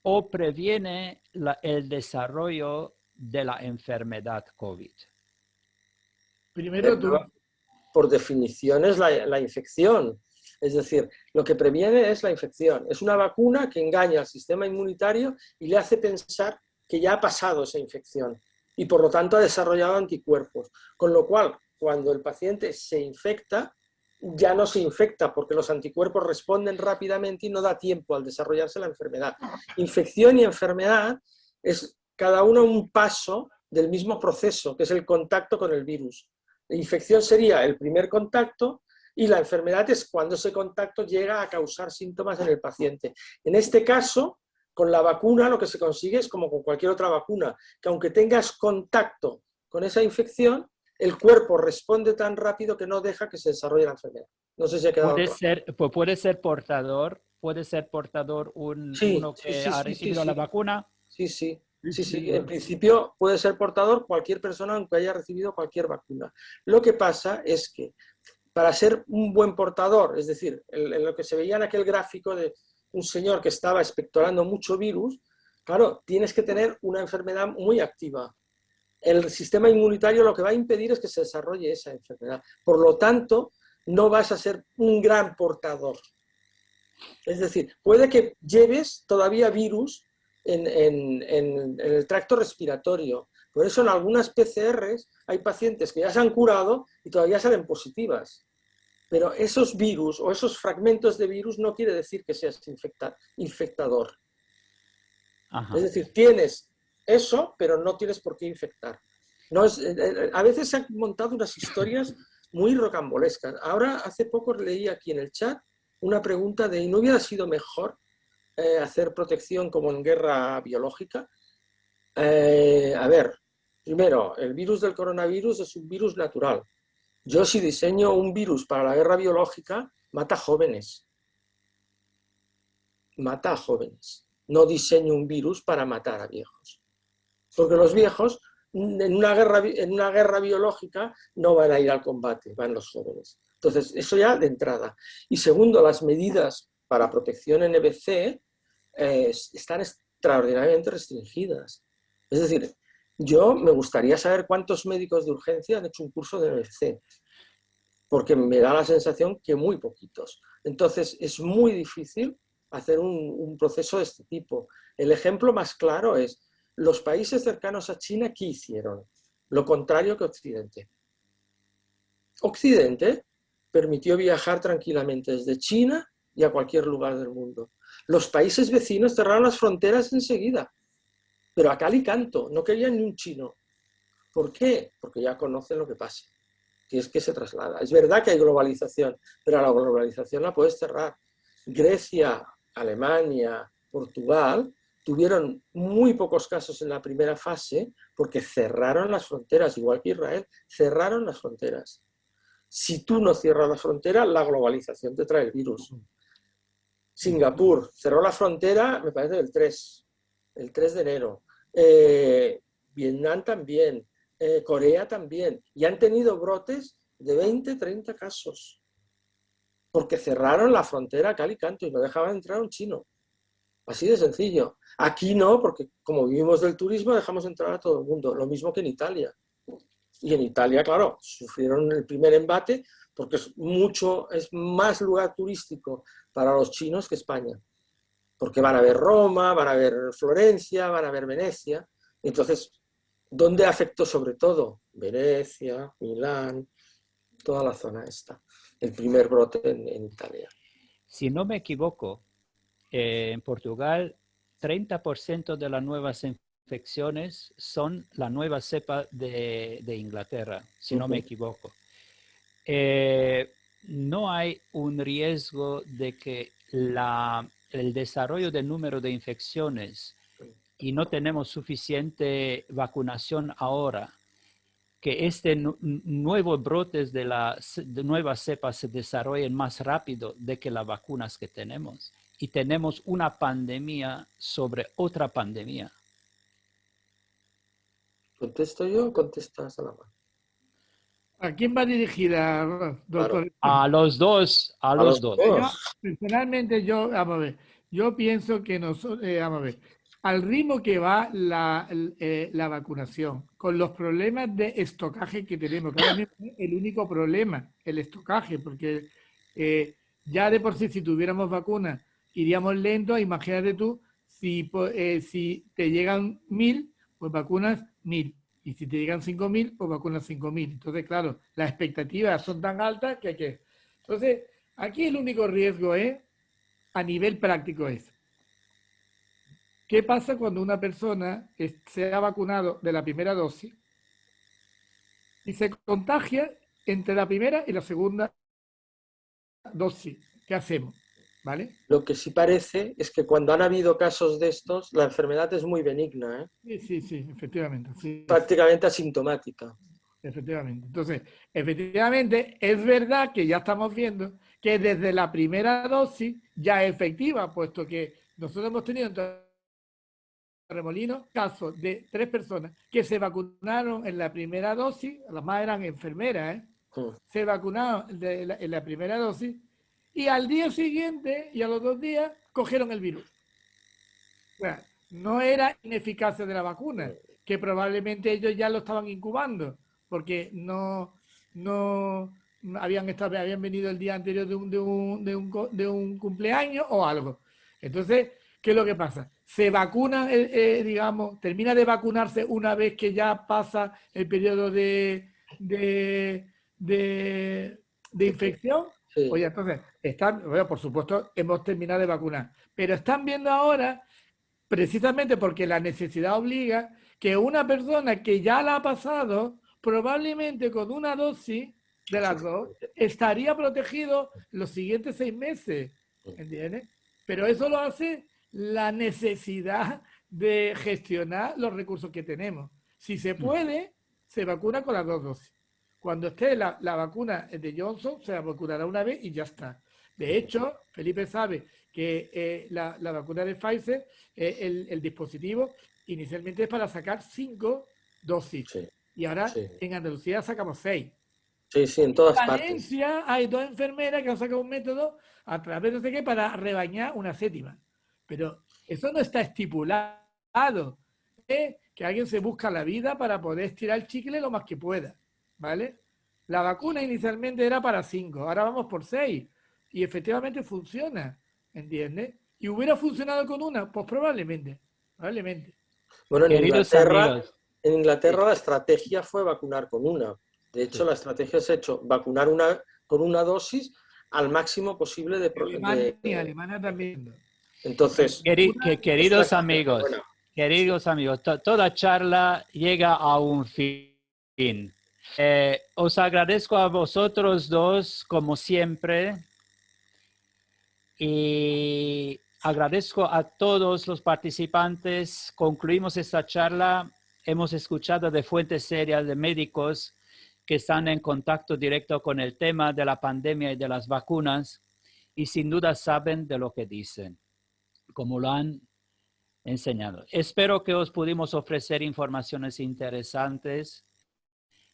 o previene el desarrollo de la enfermedad COVID? Primero tú, Por definición es la infección. Es decir, lo que previene es la infección. Es una vacuna que engaña al sistema inmunitario y le hace pensar que ya ha pasado esa infección y por lo tanto ha desarrollado anticuerpos. Con lo cual, cuando el paciente se infecta, ya no se infecta porque los anticuerpos responden rápidamente y no da tiempo al desarrollarse la enfermedad. Infección y enfermedad es cada uno un paso del mismo proceso, que es el contacto con el virus. La infección sería el primer contacto y la enfermedad es cuando ese contacto llega a causar síntomas en el paciente. En este caso, con la vacuna lo que se consigue es como con cualquier otra vacuna, que aunque tengas contacto con esa infección, el cuerpo responde tan rápido que no deja que se desarrolle la enfermedad. No sé si ha quedado claro. Puede ser portador uno que ha recibido la vacuna. Sí. En principio puede ser portador cualquier persona aunque haya recibido cualquier vacuna. Lo que pasa es que para ser un buen portador, es decir, en lo que se veía en aquel gráfico de un señor que estaba expectorando mucho virus, claro, tienes que tener una enfermedad muy activa. El sistema inmunitario lo que va a impedir es que se desarrolle esa enfermedad. Por lo tanto, no vas a ser un gran portador. Es decir, puede que lleves todavía virus en el tracto respiratorio. Por eso en algunas PCRs hay pacientes que ya se han curado y todavía salen positivas. Pero esos virus o esos fragmentos de virus no quiere decir que seas infectador. Ajá. Es decir, tienes eso, pero no tienes por qué infectar. No es, a veces se han montado unas historias muy rocambolescas. Ahora, hace poco leí aquí en el chat una pregunta de ¿no hubiera sido mejor hacer protección como en guerra biológica? A ver, primero, el virus del coronavirus es un virus natural. Yo si diseño un virus para la guerra biológica, mata jóvenes. Mata a jóvenes. No diseño un virus para matar a viejos. Porque los viejos en una guerra biológica no van a ir al combate, van los jóvenes. Entonces, eso ya de entrada. Y segundo, las medidas para protección en EBC están extraordinariamente restringidas. Es decir, yo me gustaría saber cuántos médicos de urgencia han hecho un curso de EBC, porque me da la sensación que muy poquitos. Entonces, es muy difícil hacer un proceso de este tipo. El ejemplo más claro es los países cercanos a China, ¿qué hicieron? Lo contrario que Occidente. Occidente permitió viajar tranquilamente desde China y a cualquier lugar del mundo. Los países vecinos cerraron las fronteras enseguida, pero a cal y canto, no querían ni un chino. ¿Por qué? Porque ya conocen lo que pasa, que es que se traslada. Es verdad que hay globalización, pero a la globalización la puedes cerrar. Grecia, Alemania, Portugal tuvieron muy pocos casos en la primera fase porque cerraron las fronteras, igual que Israel, cerraron las fronteras. Si tú no cierras la frontera, la globalización te trae el virus. Singapur cerró la frontera, me parece, el 3 de enero. Vietnam también, Corea también. Y han tenido brotes de 20, 30 casos. Porque cerraron la frontera a cal y canto y no dejaban entrar a un chino. Así de sencillo. Aquí no, porque como vivimos del turismo, dejamos entrar a todo el mundo. Lo mismo que en Italia. Y en Italia, claro, sufrieron el primer embate porque es más lugar turístico para los chinos que España. Porque van a ver Roma, van a ver Florencia, van a ver Venecia. Entonces, ¿dónde afectó sobre todo? Venecia, Milán, toda la zona esta. El primer brote en Italia. Si no me equivoco, en Portugal, 30% de las nuevas infecciones son la nueva cepa de Inglaterra, si no me equivoco. No hay un riesgo de que el desarrollo del número de infecciones y no tenemos suficiente vacunación ahora, que nuevos brotes de nuevas cepas se desarrollen más rápido de que las vacunas que tenemos. Y tenemos una pandemia sobre otra pandemia. ¿Contesto yo o contestas a la mano? ¿A quién va dirigida, doctor? A los dos, a los dos. Personalmente, vamos a ver, yo pienso que nosotros, vamos a ver, al ritmo que va la vacunación, con los problemas de estocaje que tenemos, que ahora mismo es el único problema, el estocaje, porque ya de por sí, si tuviéramos vacunas, iríamos lentos. Imagínate tú, si te llegan 1000, pues vacunas 1000. Y si te llegan 5000, pues vacunas 5000. Entonces, claro, las expectativas son tan altas que hay que... Entonces, aquí el único riesgo a nivel práctico ¿qué pasa cuando una persona se ha vacunado de la primera dosis y se contagia entre la primera y la segunda dosis? ¿Qué hacemos? ¿Vale? Lo que sí parece es que cuando han habido casos de estos, la enfermedad es muy benigna, Sí, efectivamente. Sí, prácticamente asintomática. efectivamente. Entonces, efectivamente, es verdad que ya estamos viendo que desde la primera dosis ya es efectiva, puesto que nosotros hemos tenido en Remolinos casos de 3 personas que se vacunaron en la primera dosis, las más eran enfermeras, se vacunaron en la primera dosis y al día siguiente y a los 2 días cogieron el virus. O sea, no era ineficacia de la vacuna, que probablemente ellos ya lo estaban incubando, porque no habían venido el día anterior de un cumpleaños o algo. Entonces, ¿qué es lo que pasa? Se vacunan, digamos, termina de vacunarse una vez que ya pasa el periodo de infección. Sí. Oye, entonces, bueno, por supuesto, hemos terminado de vacunar, pero están viendo ahora, precisamente porque la necesidad obliga, que una persona que ya la ha pasado, probablemente con una dosis de las dos, estaría protegido los siguientes 6 meses, ¿entiendes? Pero eso lo hace la necesidad de gestionar los recursos que tenemos. Si se puede, se vacuna con las 2 dosis. Cuando esté la vacuna de Johnson, se vacunará una vez y ya está. De hecho, Felipe sabe que la vacuna de Pfizer, el dispositivo, inicialmente es para sacar 5 dosis. Sí, y ahora en Andalucía sacamos 6. Sí, en todas En partes. Valencia hay 2 enfermeras que han sacado un método a través de no sé qué para rebañar una 7ª. Pero eso no está estipulado. Que alguien se busca la vida para poder estirar el chicle lo más que pueda. ¿Vale? La vacuna inicialmente era para 5, ahora vamos por 6. Y efectivamente funciona, ¿entiendes? ¿Y hubiera funcionado con una? Pues probablemente. Bueno, en Inglaterra Sí. la estrategia fue vacunar con una. De hecho, la estrategia se ha hecho vacunar con una dosis al máximo posible de... Alemania también. Entonces, queridos amigos, toda charla llega a un fin. Os agradezco a vosotros dos, como siempre, y agradezco a todos los participantes. Concluimos esta charla. Hemos escuchado de fuentes serias de médicos que están en contacto directo con el tema de la pandemia y de las vacunas y sin duda saben de lo que dicen, como lo han enseñado. Espero que os pudimos ofrecer informaciones interesantes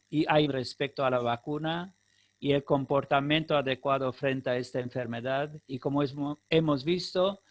y hay respecto a la vacuna y el comportamiento adecuado frente a esta enfermedad. Y como hemos visto,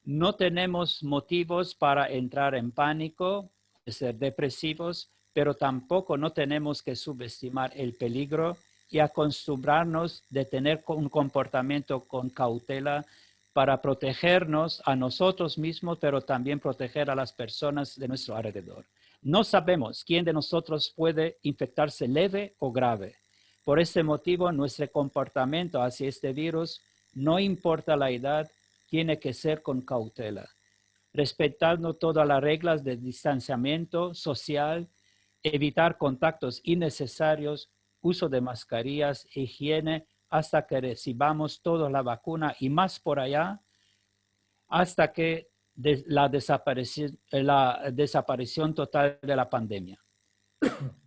no tenemos motivos para entrar en pánico, de ser depresivos, pero tampoco no tenemos que subestimar el peligro y acostumbrarnos de tener un comportamiento con cautela para protegernos a nosotros mismos, pero también proteger a las personas de nuestro alrededor. No sabemos quién de nosotros puede infectarse leve o grave. Por este motivo, nuestro comportamiento hacia este virus, no importa la edad, tiene que ser con cautela, respetando todas las reglas de distanciamiento social, evitar contactos innecesarios, uso de mascarillas, higiene, hasta que recibamos toda la vacuna y más por allá, hasta que la desaparición total de la pandemia.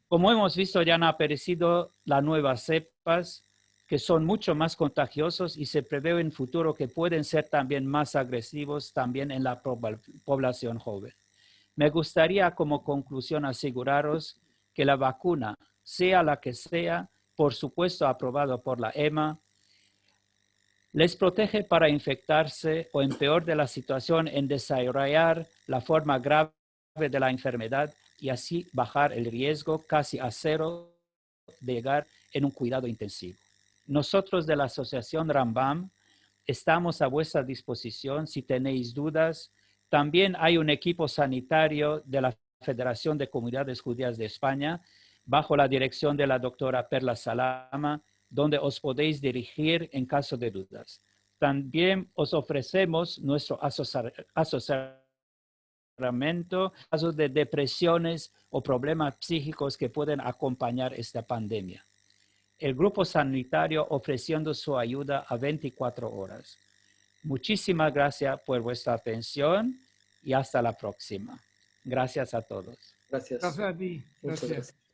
Como hemos visto, ya han aparecido las nuevas cepas que son mucho más contagiosos y se prevé en futuro que pueden ser también más agresivos también en la población joven. Me gustaría como conclusión aseguraros que la vacuna, sea la que sea, por supuesto aprobado por la EMA, les protege para infectarse o, en peor de la situación, en desarrollar la forma grave de la enfermedad y así bajar el riesgo casi a cero de llegar en un cuidado intensivo. Nosotros de la Asociación Rambam estamos a vuestra disposición si tenéis dudas. También hay un equipo sanitario de la Federación de Comunidades Judías de España, bajo la dirección de la doctora Perla Salama, donde os podéis dirigir en caso de dudas. También os ofrecemos nuestro asesoramiento en casos de depresiones o problemas psíquicos que pueden acompañar esta pandemia. El grupo sanitario ofreciendo su ayuda a 24 horas. Muchísimas gracias por vuestra atención y hasta la próxima. Gracias a todos. Gracias. Gracias a ti. Muchas Gracias. gracias.